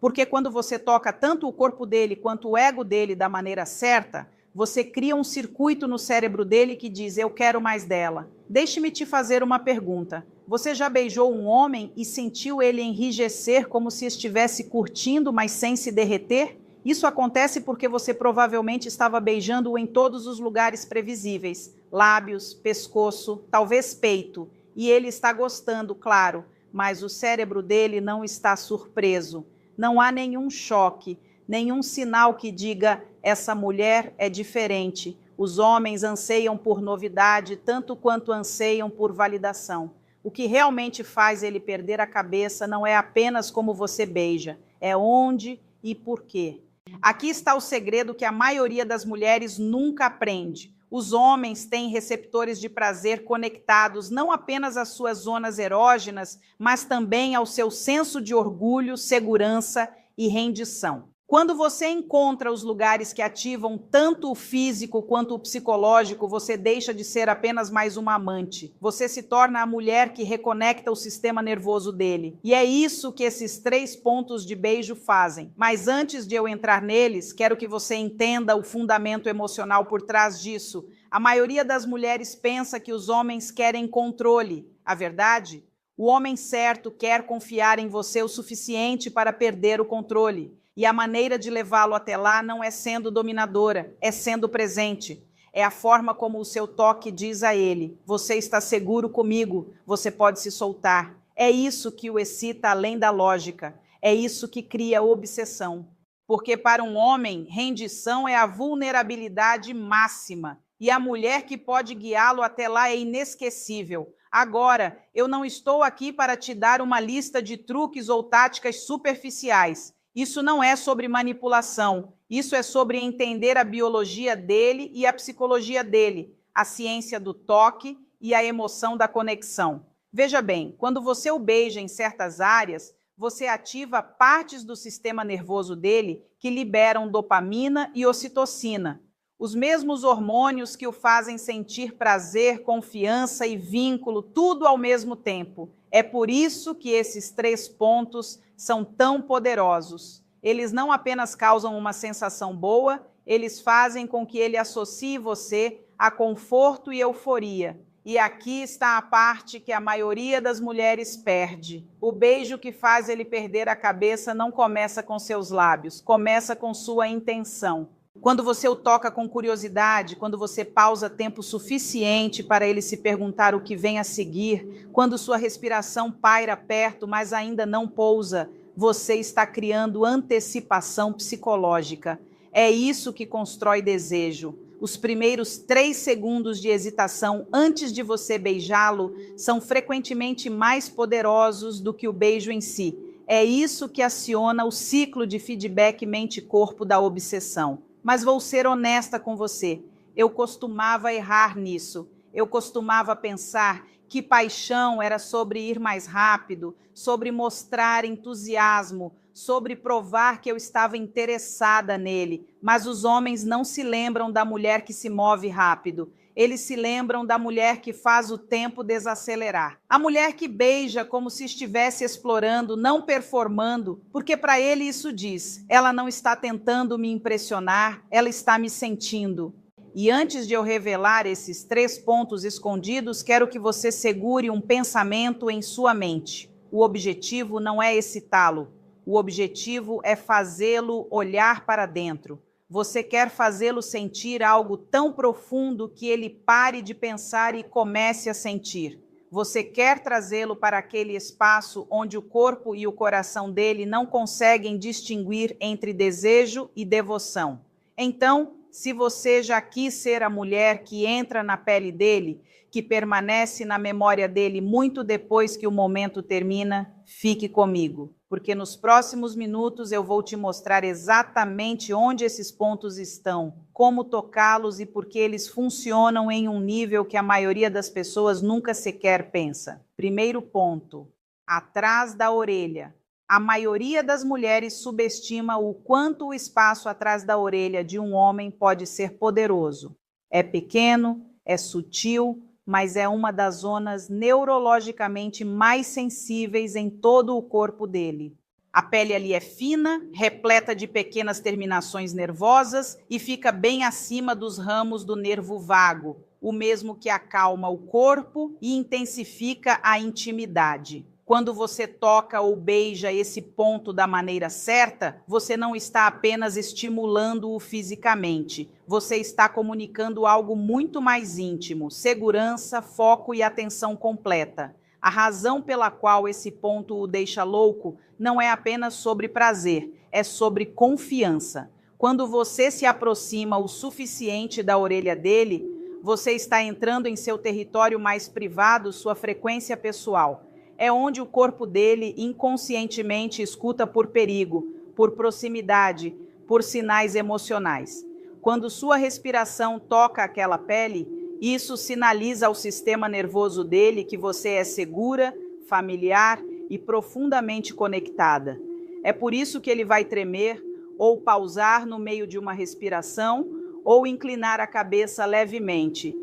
Porque quando você toca tanto o corpo dele quanto o ego dele da maneira certa, você cria um circuito no cérebro dele que diz: eu quero mais dela. Deixe-me te fazer uma pergunta. Você já beijou um homem e sentiu ele enrijecer como se estivesse curtindo, mas sem se derreter? Isso acontece porque você provavelmente estava beijando-o em todos os lugares previsíveis. Lábios, pescoço, talvez peito. E ele está gostando, claro, mas o cérebro dele não está surpreso. Não há nenhum choque, nenhum sinal que diga: essa mulher é diferente. Os homens anseiam por novidade tanto quanto anseiam por validação. O que realmente faz ele perder a cabeça não é apenas como você beija, é onde e por quê. Aqui está o segredo que a maioria das mulheres nunca aprende. Os homens têm receptores de prazer conectados não apenas às suas zonas erógenas, mas também ao seu senso de orgulho, segurança e rendição. Quando você encontra os lugares que ativam tanto o físico quanto o psicológico, você deixa de ser apenas mais uma amante. Você se torna a mulher que reconecta o sistema nervoso dele. E é isso que esses 3 pontos de beijo fazem. Mas antes de eu entrar neles, quero que você entenda o fundamento emocional por trás disso. A maioria das mulheres pensa que os homens querem controle. A verdade? O homem certo quer confiar em você o suficiente para perder o controle. E a maneira de levá-lo até lá não é sendo dominadora, é sendo presente. É a forma como o seu toque diz a ele: você está seguro comigo, você pode se soltar. É isso que o excita além da lógica. É isso que cria obsessão. Porque para um homem, rendição é a vulnerabilidade máxima. E a mulher que pode guiá-lo até lá é inesquecível. Agora, eu não estou aqui para te dar uma lista de truques ou táticas superficiais. Isso não é sobre manipulação, isso é sobre entender a biologia dele e a psicologia dele, a ciência do toque e a emoção da conexão. Veja bem, quando você o beija em certas áreas, você ativa partes do sistema nervoso dele que liberam dopamina e ocitocina, os mesmos hormônios que o fazem sentir prazer, confiança e vínculo, tudo ao mesmo tempo. É por isso que esses 3 pontos são tão poderosos. Eles não apenas causam uma sensação boa, eles fazem com que ele associe você a conforto e euforia. E aqui está a parte que a maioria das mulheres perde. O beijo que faz ele perder a cabeça não começa com seus lábios, começa com sua intenção. Quando você o toca com curiosidade, quando você pausa tempo suficiente para ele se perguntar o que vem a seguir, quando sua respiração paira perto, mas ainda não pousa, você está criando antecipação psicológica. É isso que constrói desejo. Os primeiros 3 segundos de hesitação antes de você beijá-lo são frequentemente mais poderosos do que o beijo em si. É isso que aciona o ciclo de feedback mente-corpo da obsessão. Mas vou ser honesta com você, eu costumava errar nisso. Eu costumava pensar que paixão era sobre ir mais rápido, sobre mostrar entusiasmo, sobre provar que eu estava interessada nele. Mas os homens não se lembram da mulher que se move rápido. Eles se lembram da mulher que faz o tempo desacelerar. A mulher que beija como se estivesse explorando, não performando, porque para ele isso diz: ela não está tentando me impressionar, ela está me sentindo. E antes de eu revelar esses 3 pontos escondidos, quero que você segure um pensamento em sua mente. O objetivo não é excitá-lo. O objetivo é fazê-lo olhar para dentro. Você quer fazê-lo sentir algo tão profundo que ele pare de pensar e comece a sentir. Você quer trazê-lo para aquele espaço onde o corpo e o coração dele não conseguem distinguir entre desejo e devoção. Então, se você já quis ser a mulher que entra na pele dele, que permanece na memória dele muito depois que o momento termina, fique comigo, porque nos próximos minutos eu vou te mostrar exatamente onde esses pontos estão, como tocá-los e por que eles funcionam em um nível que a maioria das pessoas nunca sequer pensa. Primeiro ponto, atrás da orelha. A maioria das mulheres subestima o quanto o espaço atrás da orelha de um homem pode ser poderoso. É pequeno, é sutil, mas é uma das zonas neurologicamente mais sensíveis em todo o corpo dele. A pele ali é fina, repleta de pequenas terminações nervosas e fica bem acima dos ramos do nervo vago, o mesmo que acalma o corpo e intensifica a intimidade. Quando você toca ou beija esse ponto da maneira certa, você não está apenas estimulando-o fisicamente, você está comunicando algo muito mais íntimo, segurança, foco e atenção completa. A razão pela qual esse ponto o deixa louco não é apenas sobre prazer, é sobre confiança. Quando você se aproxima o suficiente da orelha dele, você está entrando em seu território mais privado, sua frequência pessoal. É onde o corpo dele inconscientemente escuta por perigo, por proximidade, por sinais emocionais. Quando sua respiração toca aquela pele, isso sinaliza ao sistema nervoso dele que você é segura, familiar e profundamente conectada. É por isso que ele vai tremer, ou pausar no meio de uma respiração, ou inclinar a cabeça levemente,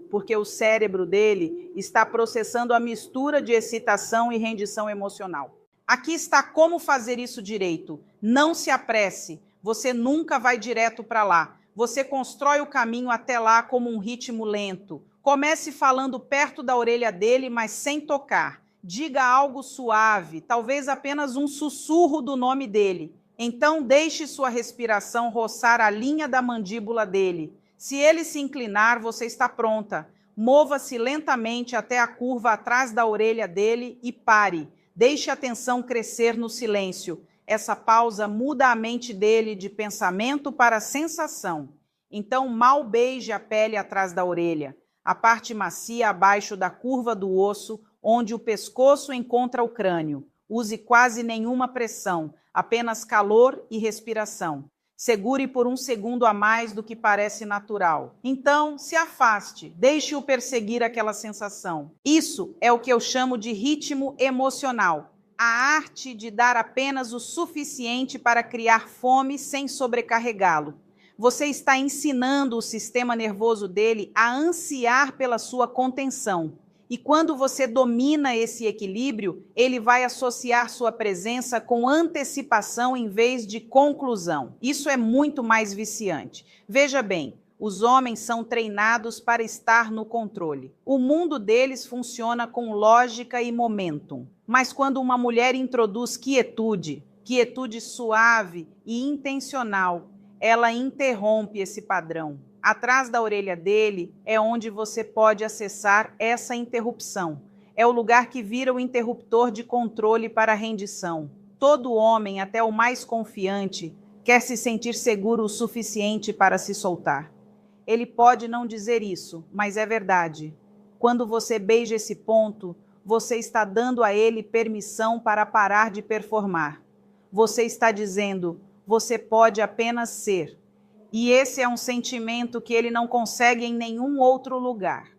porque o cérebro dele está processando a mistura de excitação e rendição emocional. Aqui está como fazer isso direito. Não se apresse, você nunca vai direto para lá. Você constrói o caminho até lá como um ritmo lento. Comece falando perto da orelha dele, mas sem tocar. Diga algo suave, talvez apenas um sussurro do nome dele. Então deixe sua respiração roçar a linha da mandíbula dele. Se ele se inclinar, você está pronta. Mova-se lentamente até a curva atrás da orelha dele e pare. Deixe a atenção crescer no silêncio. Essa pausa muda a mente dele de pensamento para sensação. Então, mal beije a pele atrás da orelha, a parte macia abaixo da curva do osso, onde o pescoço encontra o crânio. Use quase nenhuma pressão, apenas calor e respiração. Segure por 1 segundo a mais do que parece natural. Então, se afaste, deixe-o perseguir aquela sensação. Isso é o que eu chamo de ritmo emocional. A arte de dar apenas o suficiente para criar fome sem sobrecarregá-lo. Você está ensinando o sistema nervoso dele a ansiar pela sua contenção. E quando você domina esse equilíbrio, ele vai associar sua presença com antecipação em vez de conclusão. Isso é muito mais viciante. Veja bem, os homens são treinados para estar no controle. O mundo deles funciona com lógica e momentum. Mas quando uma mulher introduz quietude suave e intencional, ela interrompe esse padrão. Atrás da orelha dele é onde você pode acessar essa interrupção. É o lugar que vira o interruptor de controle para a rendição. Todo homem, até o mais confiante, quer se sentir seguro o suficiente para se soltar. Ele pode não dizer isso, mas é verdade. Quando você beija esse ponto, você está dando a ele permissão para parar de performar. Você está dizendo, você pode apenas ser. E esse é um sentimento que ele não consegue em nenhum outro lugar.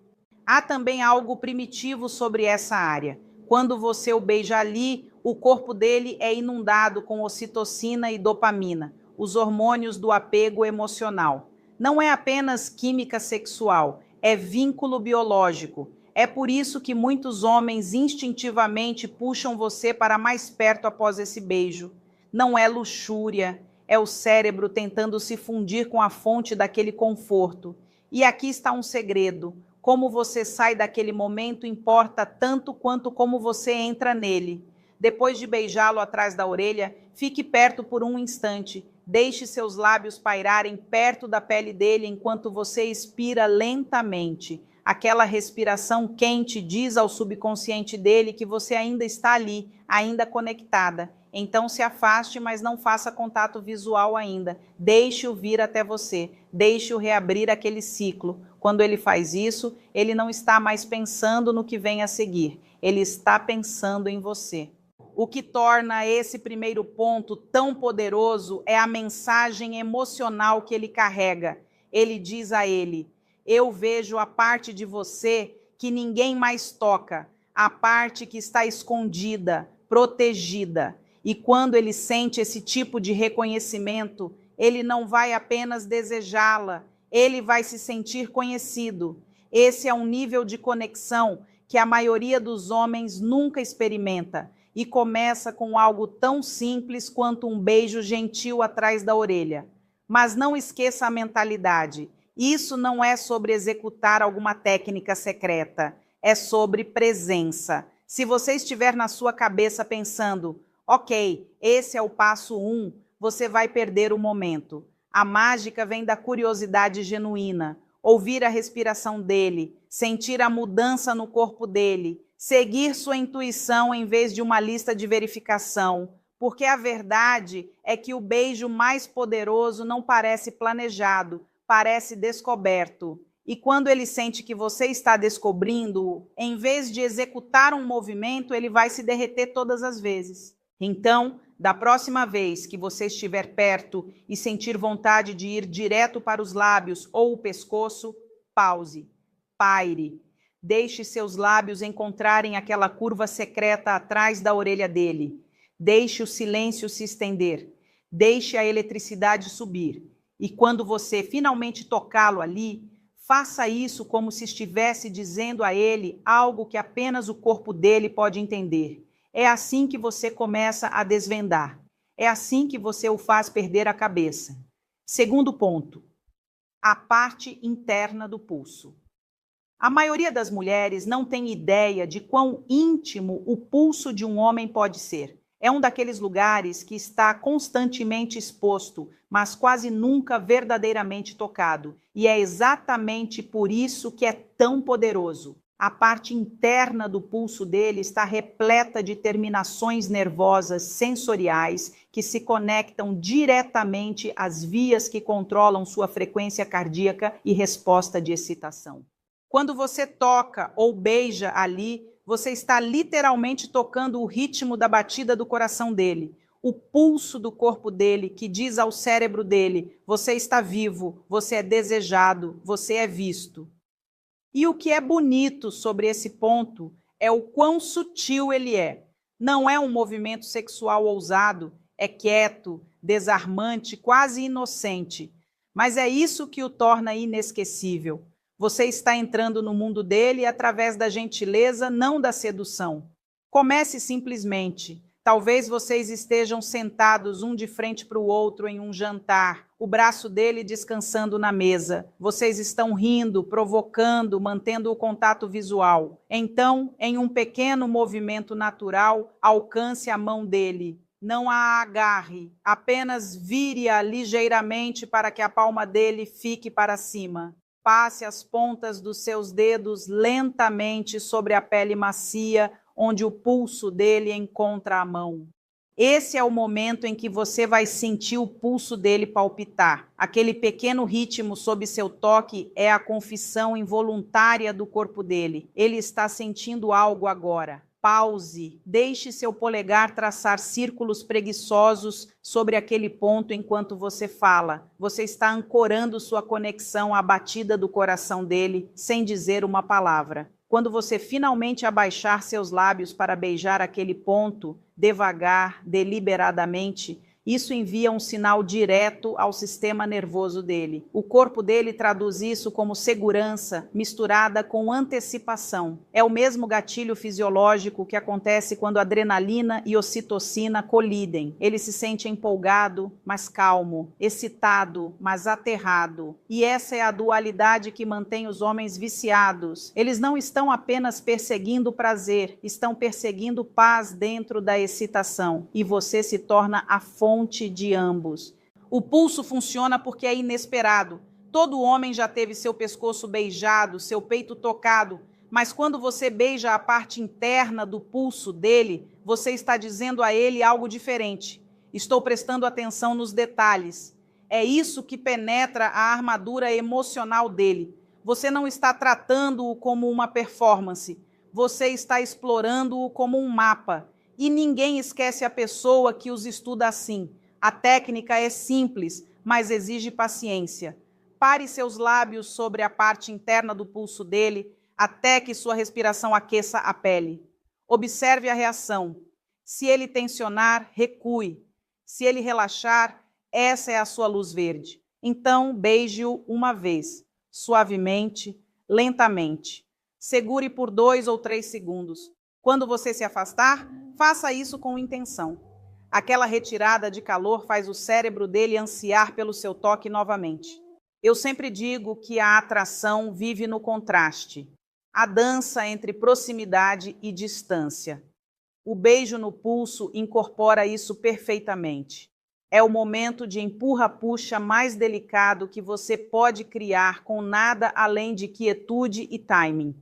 Há também algo primitivo sobre essa área. Quando você o beija ali, o corpo dele é inundado com ocitocina e dopamina, os hormônios do apego emocional. Não é apenas química sexual, é vínculo biológico. É por isso que muitos homens instintivamente puxam você para mais perto após esse beijo. Não é luxúria, é o cérebro tentando se fundir com a fonte daquele conforto. E aqui está um segredo. Como você sai daquele momento importa tanto quanto como você entra nele. Depois de beijá-lo atrás da orelha, fique perto por um instante. Deixe seus lábios pairarem perto da pele dele enquanto você expira lentamente. Aquela respiração quente diz ao subconsciente dele que você ainda está ali, ainda conectada. Então se afaste, mas não faça contato visual ainda. Deixe-o vir até você. Deixe-o reabrir aquele ciclo. Quando ele faz isso, ele não está mais pensando no que vem a seguir. Ele está pensando em você. O que torna esse primeiro ponto tão poderoso é a mensagem emocional que ele carrega. Ele diz a ele: eu vejo a parte de você que ninguém mais toca, a parte que está escondida, protegida. E quando ele sente esse tipo de reconhecimento, ele não vai apenas desejá-la, ele vai se sentir conhecido. Esse é um nível de conexão que a maioria dos homens nunca experimenta e começa com algo tão simples quanto um beijo gentil atrás da orelha. Mas não esqueça a mentalidade. Isso não é sobre executar alguma técnica secreta, é sobre presença. Se você estiver na sua cabeça pensando, ok, esse é o passo 1, você vai perder o momento. A mágica vem da curiosidade genuína, ouvir a respiração dele, sentir a mudança no corpo dele, seguir sua intuição em vez de uma lista de verificação, porque a verdade é que o beijo mais poderoso não parece planejado, parece descoberto. E quando ele sente que você está descobrindo, em vez de executar um movimento, ele vai se derreter todas as vezes. Então, da próxima vez que você estiver perto e sentir vontade de ir direto para os lábios ou o pescoço, pause, paire. Deixe seus lábios encontrarem aquela curva secreta atrás da orelha dele. Deixe o silêncio se estender. Deixe a eletricidade subir. E quando você finalmente tocá-lo ali, faça isso como se estivesse dizendo a ele algo que apenas o corpo dele pode entender. É assim que você começa a desvendar. É assim que você o faz perder a cabeça. Segundo ponto, a parte interna do pulso. A maioria das mulheres não tem ideia de quão íntimo o pulso de um homem pode ser. É um daqueles lugares que está constantemente exposto, mas quase nunca verdadeiramente tocado. E é exatamente por isso que é tão poderoso. A parte interna do pulso dele está repleta de terminações nervosas sensoriais que se conectam diretamente às vias que controlam sua frequência cardíaca e resposta de excitação. Quando você toca ou beija ali, você está literalmente tocando o ritmo da batida do coração dele, o pulso do corpo dele que diz ao cérebro dele: você está vivo, você é desejado, você é visto. E o que é bonito sobre esse ponto é o quão sutil ele é. Não é um movimento sexual ousado, é quieto, desarmante, quase inocente. Mas é isso que o torna inesquecível. Você está entrando no mundo dele através da gentileza, não da sedução. Comece simplesmente. Talvez vocês estejam sentados um de frente para o outro em um jantar, o braço dele descansando na mesa. Vocês estão rindo, provocando, mantendo o contato visual. Então, em um pequeno movimento natural, alcance a mão dele. Não a agarre, apenas vire-a ligeiramente para que a palma dele fique para cima. Passe as pontas dos seus dedos lentamente sobre a pele macia, onde o pulso dele encontra a mão. Esse é o momento em que você vai sentir o pulso dele palpitar. Aquele pequeno ritmo sob seu toque é a confissão involuntária do corpo dele. Ele está sentindo algo agora. Pause, deixe seu polegar traçar círculos preguiçosos sobre aquele ponto enquanto você fala. Você está ancorando sua conexão à batida do coração dele sem dizer uma palavra. Quando você finalmente abaixar seus lábios para beijar aquele ponto, devagar, deliberadamente, isso envia um sinal direto ao sistema nervoso dele. O corpo dele traduz isso como segurança misturada com antecipação. É o mesmo gatilho fisiológico que acontece quando adrenalina e ocitocina colidem. Ele se sente empolgado, mas calmo, excitado, mas aterrado. E essa é a dualidade que mantém os homens viciados. Eles não estão apenas perseguindo prazer, estão perseguindo paz dentro da excitação. E você se torna a fonte de ambos. O pulso funciona porque é inesperado. Todo homem já teve seu pescoço beijado, seu peito tocado, mas quando você beija a parte interna do pulso dele, você está dizendo a ele algo diferente. Estou prestando atenção nos detalhes. É isso que penetra a armadura emocional dele. Você não está tratando-o como uma performance. Você está explorando-o como um mapa. E ninguém esquece a pessoa que os estuda assim. A técnica é simples, mas exige paciência. Pare seus lábios sobre a parte interna do pulso dele até que sua respiração aqueça a pele. Observe a reação. Se ele tensionar, recue. Se ele relaxar, essa é a sua luz verde. Então, beije-o uma vez, suavemente, lentamente. Segure por 2 ou 3 segundos. Quando você se afastar, faça isso com intenção. Aquela retirada de calor faz o cérebro dele ansiar pelo seu toque novamente. Eu sempre digo que a atração vive no contraste, a dança entre proximidade e distância. O beijo no pulso incorpora isso perfeitamente. É o momento de empurra-puxa mais delicado que você pode criar com nada além de quietude e timing.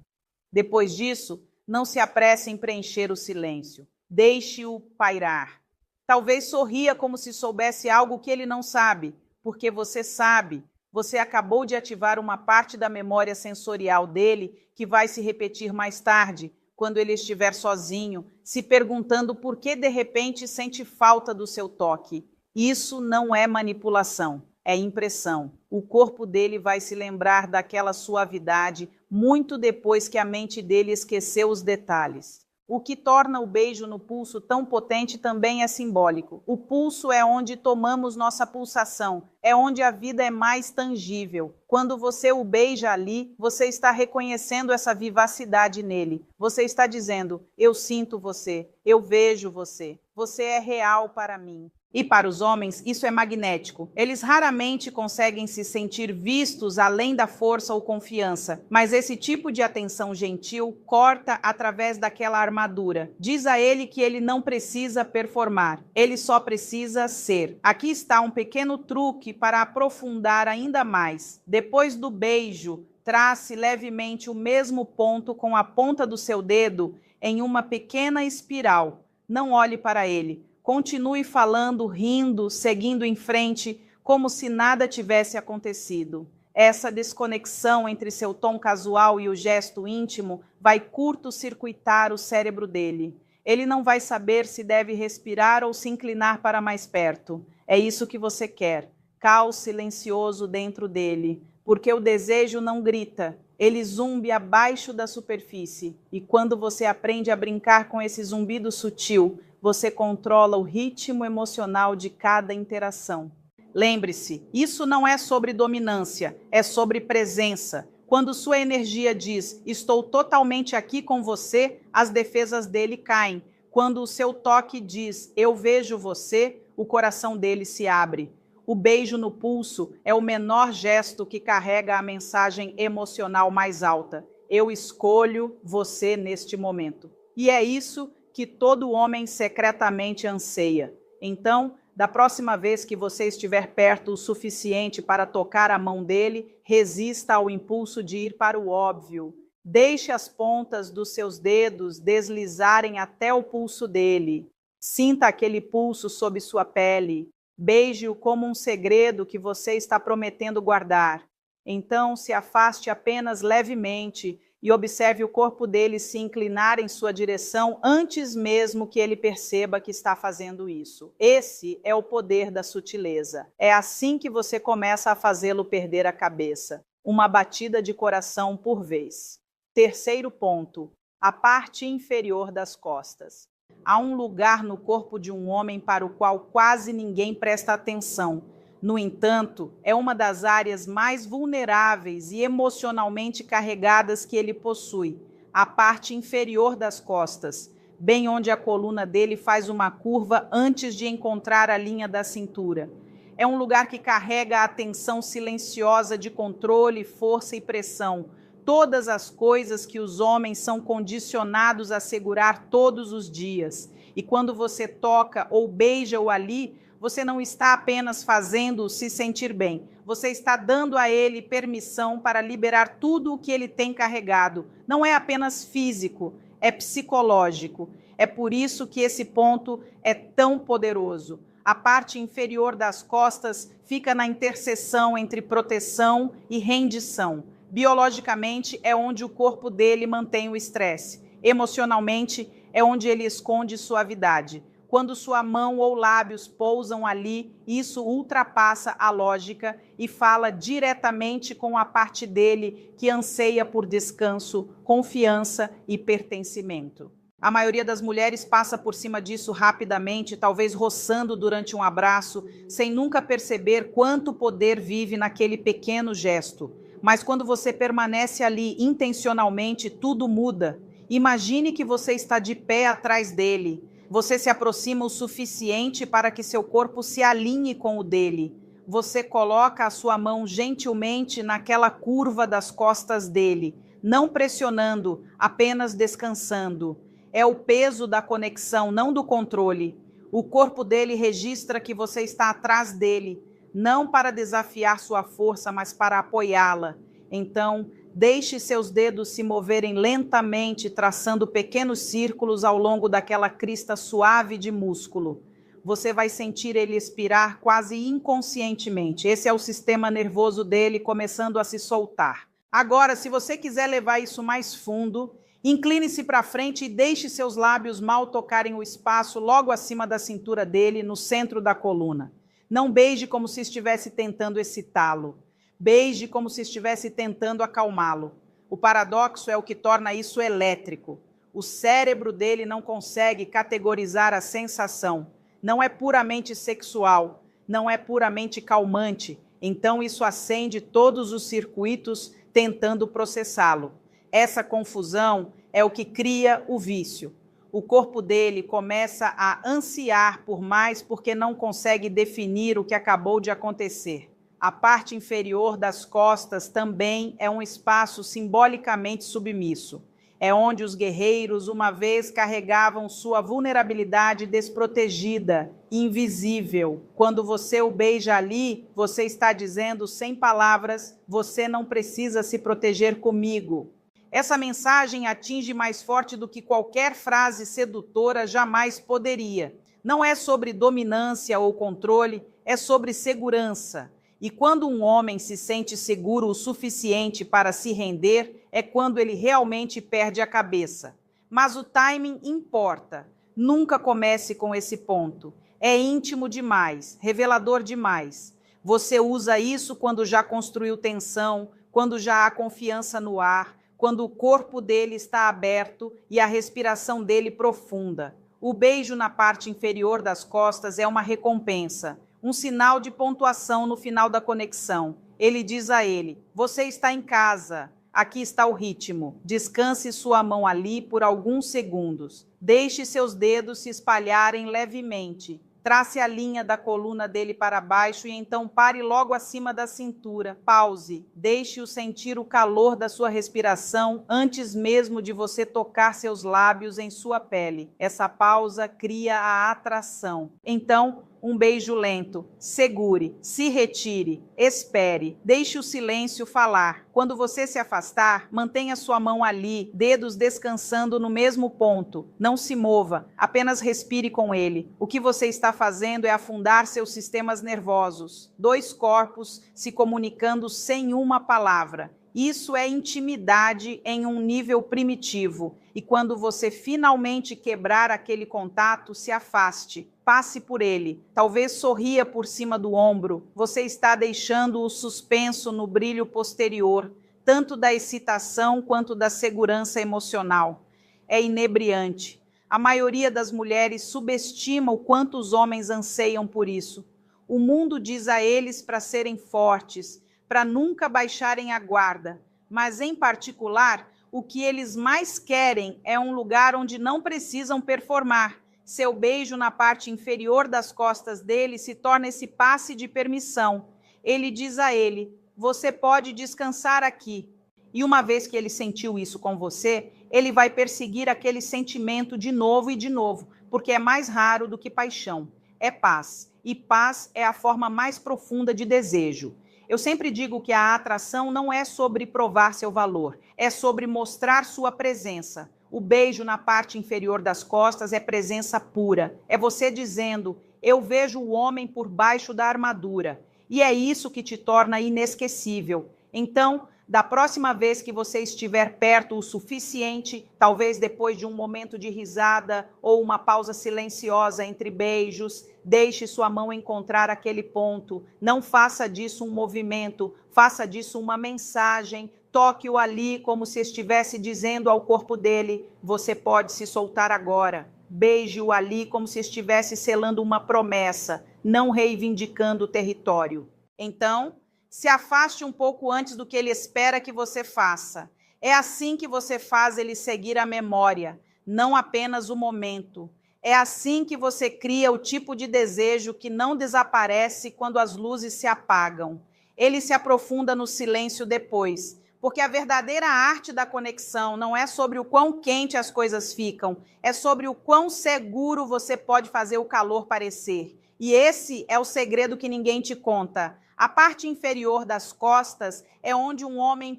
Depois disso, não se apresse em preencher o silêncio. Deixe-o pairar. Talvez sorria como se soubesse algo que ele não sabe, porque você sabe. Você acabou de ativar uma parte da memória sensorial dele que vai se repetir mais tarde, quando ele estiver sozinho, se perguntando por que de repente sente falta do seu toque. Isso não é manipulação, é impressão. O corpo dele vai se lembrar daquela suavidade muito depois que a mente dele esqueceu os detalhes. O que torna o beijo no pulso tão potente também é simbólico. O pulso é onde tomamos nossa pulsação, é onde a vida é mais tangível. Quando você o beija ali, você está reconhecendo essa vivacidade nele. Você está dizendo, eu sinto você, eu vejo você, você é real para mim. E para os homens, isso é magnético. Eles raramente conseguem se sentir vistos além da força ou confiança, mas esse tipo de atenção gentil corta através daquela armadura. Diz a ele que ele não precisa performar, ele só precisa ser. Aqui está um pequeno truque para aprofundar ainda mais. Depois do beijo, trace levemente o mesmo ponto com a ponta do seu dedo em uma pequena espiral. Não olhe para ele. Continue falando, rindo, seguindo em frente, como se nada tivesse acontecido. Essa desconexão entre seu tom casual e o gesto íntimo vai curto-circuitar o cérebro dele. Ele não vai saber se deve respirar ou se inclinar para mais perto. É isso que você quer. Caos silencioso dentro dele, porque o desejo não grita. Ele zumbe abaixo da superfície. E quando você aprende a brincar com esse zumbido sutil, você controla o ritmo emocional de cada interação. Lembre-se, isso não é sobre dominância, é sobre presença. Quando sua energia diz, estou totalmente aqui com você, as defesas dele caem. Quando o seu toque diz, eu vejo você, o coração dele se abre. O beijo no pulso é o menor gesto que carrega a mensagem emocional mais alta. Eu escolho você neste momento. E é isso que todo homem secretamente anseia. Então, da próxima vez que você estiver perto o suficiente para tocar a mão dele, resista ao impulso de ir para o óbvio. Deixe as pontas dos seus dedos deslizarem até o pulso dele. Sinta aquele pulso sob sua pele. Beije-o como um segredo que você está prometendo guardar. Então, se afaste apenas levemente e observe o corpo dele se inclinar em sua direção antes mesmo que ele perceba que está fazendo isso. Esse é o poder da sutileza. É assim que você começa a fazê-lo perder a cabeça. Uma batida de coração por vez. Terceiro ponto, a parte inferior das costas. Há um lugar no corpo de um homem para o qual quase ninguém presta atenção. No entanto, é uma das áreas mais vulneráveis e emocionalmente carregadas que ele possui, a parte inferior das costas, bem onde a coluna dele faz uma curva antes de encontrar a linha da cintura. É um lugar que carrega a tensão silenciosa de controle, força e pressão, todas as coisas que os homens são condicionados a segurar todos os dias. E quando você toca ou beija-o ali, você não está apenas fazendo-o se sentir bem, você está dando a ele permissão para liberar tudo o que ele tem carregado. Não é apenas físico, é psicológico. É por isso que esse ponto é tão poderoso. A parte inferior das costas fica na interseção entre proteção e rendição. Biologicamente, é onde o corpo dele mantém o estresse. Emocionalmente, é onde ele esconde suavidade. Quando sua mão ou lábios pousam ali, isso ultrapassa a lógica e fala diretamente com a parte dele que anseia por descanso, confiança e pertencimento. A maioria das mulheres passa por cima disso rapidamente, talvez roçando durante um abraço, sem nunca perceber quanto poder vive naquele pequeno gesto. Mas quando você permanece ali intencionalmente, tudo muda. Imagine que você está de pé atrás dele. Você se aproxima o suficiente para que seu corpo se alinhe com o dele. Você coloca a sua mão gentilmente naquela curva das costas dele, não pressionando, apenas descansando. É o peso da conexão, não do controle. O corpo dele registra que você está atrás dele, não para desafiar sua força, mas para apoiá-la. Então, deixe seus dedos se moverem lentamente, traçando pequenos círculos ao longo daquela crista suave de músculo. Você vai sentir ele expirar quase inconscientemente. Esse é o sistema nervoso dele começando a se soltar. Agora, se você quiser levar isso mais fundo, incline-se para frente e deixe seus lábios mal tocarem o espaço logo acima da cintura dele, no centro da coluna. Não beije como se estivesse tentando excitá-lo. Beije como se estivesse tentando acalmá-lo. O paradoxo é o que torna isso elétrico. O cérebro dele não consegue categorizar a sensação. Não é puramente sexual, não é puramente calmante. Então isso acende todos os circuitos tentando processá-lo. Essa confusão é o que cria o vício. O corpo dele começa a ansiar por mais porque não consegue definir o que acabou de acontecer. A parte inferior das costas também é um espaço simbolicamente submisso. É onde os guerreiros uma vez carregavam sua vulnerabilidade desprotegida, invisível. Quando você o beija ali, você está dizendo sem palavras, você não precisa se proteger comigo. Essa mensagem atinge mais forte do que qualquer frase sedutora jamais poderia. Não é sobre dominância ou controle, é sobre segurança. E quando um homem se sente seguro o suficiente para se render, é quando ele realmente perde a cabeça. Mas o timing importa. Nunca comece com esse ponto. É íntimo demais, revelador demais. Você usa isso quando já construiu tensão, quando já há confiança no ar, quando o corpo dele está aberto e a respiração dele profunda. O beijo na parte inferior das costas é uma recompensa, um sinal de pontuação no final da conexão. Ele diz a ele: você está em casa, aqui está o ritmo. Descanse sua mão ali por alguns segundos. Deixe seus dedos se espalharem levemente. Trace a linha da coluna dele para baixo e então pare logo acima da cintura. Pause. Deixe-o sentir o calor da sua respiração antes mesmo de você tocar seus lábios em sua pele. Essa pausa cria a atração. Então, um beijo lento. Segure, se retire, espere, deixe o silêncio falar. Quando você se afastar, mantenha sua mão ali, dedos descansando no mesmo ponto. Não se mova, apenas respire com ele. O que você está fazendo é afundar seus sistemas nervosos. Dois corpos se comunicando sem uma palavra. Isso é intimidade em um nível primitivo. E quando você finalmente quebrar aquele contato, se afaste, passe por ele. Talvez sorria por cima do ombro. Você está deixando o suspenso no brilho posterior, tanto da excitação quanto da segurança emocional. É inebriante. A maioria das mulheres subestima o quanto os homens anseiam por isso. O mundo diz a eles para serem fortes, para nunca baixarem a guarda, mas, em particular, o que eles mais querem é um lugar onde não precisam performar. Seu beijo na parte inferior das costas dele se torna esse passe de permissão. Ele diz a ele: você pode descansar aqui. E uma vez que ele sentiu isso com você, ele vai perseguir aquele sentimento de novo e de novo, porque é mais raro do que paixão. É paz. E paz é a forma mais profunda de desejo. Eu sempre digo que a atração não é sobre provar seu valor, é sobre mostrar sua presença. O beijo na parte inferior das costas é presença pura. É você dizendo: eu vejo o homem por baixo da armadura. E é isso que te torna inesquecível. Então, da próxima vez que você estiver perto o suficiente, talvez depois de um momento de risada ou uma pausa silenciosa entre beijos, deixe sua mão encontrar aquele ponto. Não faça disso um movimento, faça disso uma mensagem. Toque-o ali como se estivesse dizendo ao corpo dele: você pode se soltar agora. Beije-o ali como se estivesse selando uma promessa, não reivindicando o território. Então, se afaste um pouco antes do que ele espera que você faça. É assim que você faz ele seguir a memória, não apenas o momento. É assim que você cria o tipo de desejo que não desaparece quando as luzes se apagam. Ele se aprofunda no silêncio depois, porque a verdadeira arte da conexão não é sobre o quão quente as coisas ficam, é sobre o quão seguro você pode fazer o calor parecer. E esse é o segredo que ninguém te conta. A parte inferior das costas é onde um homem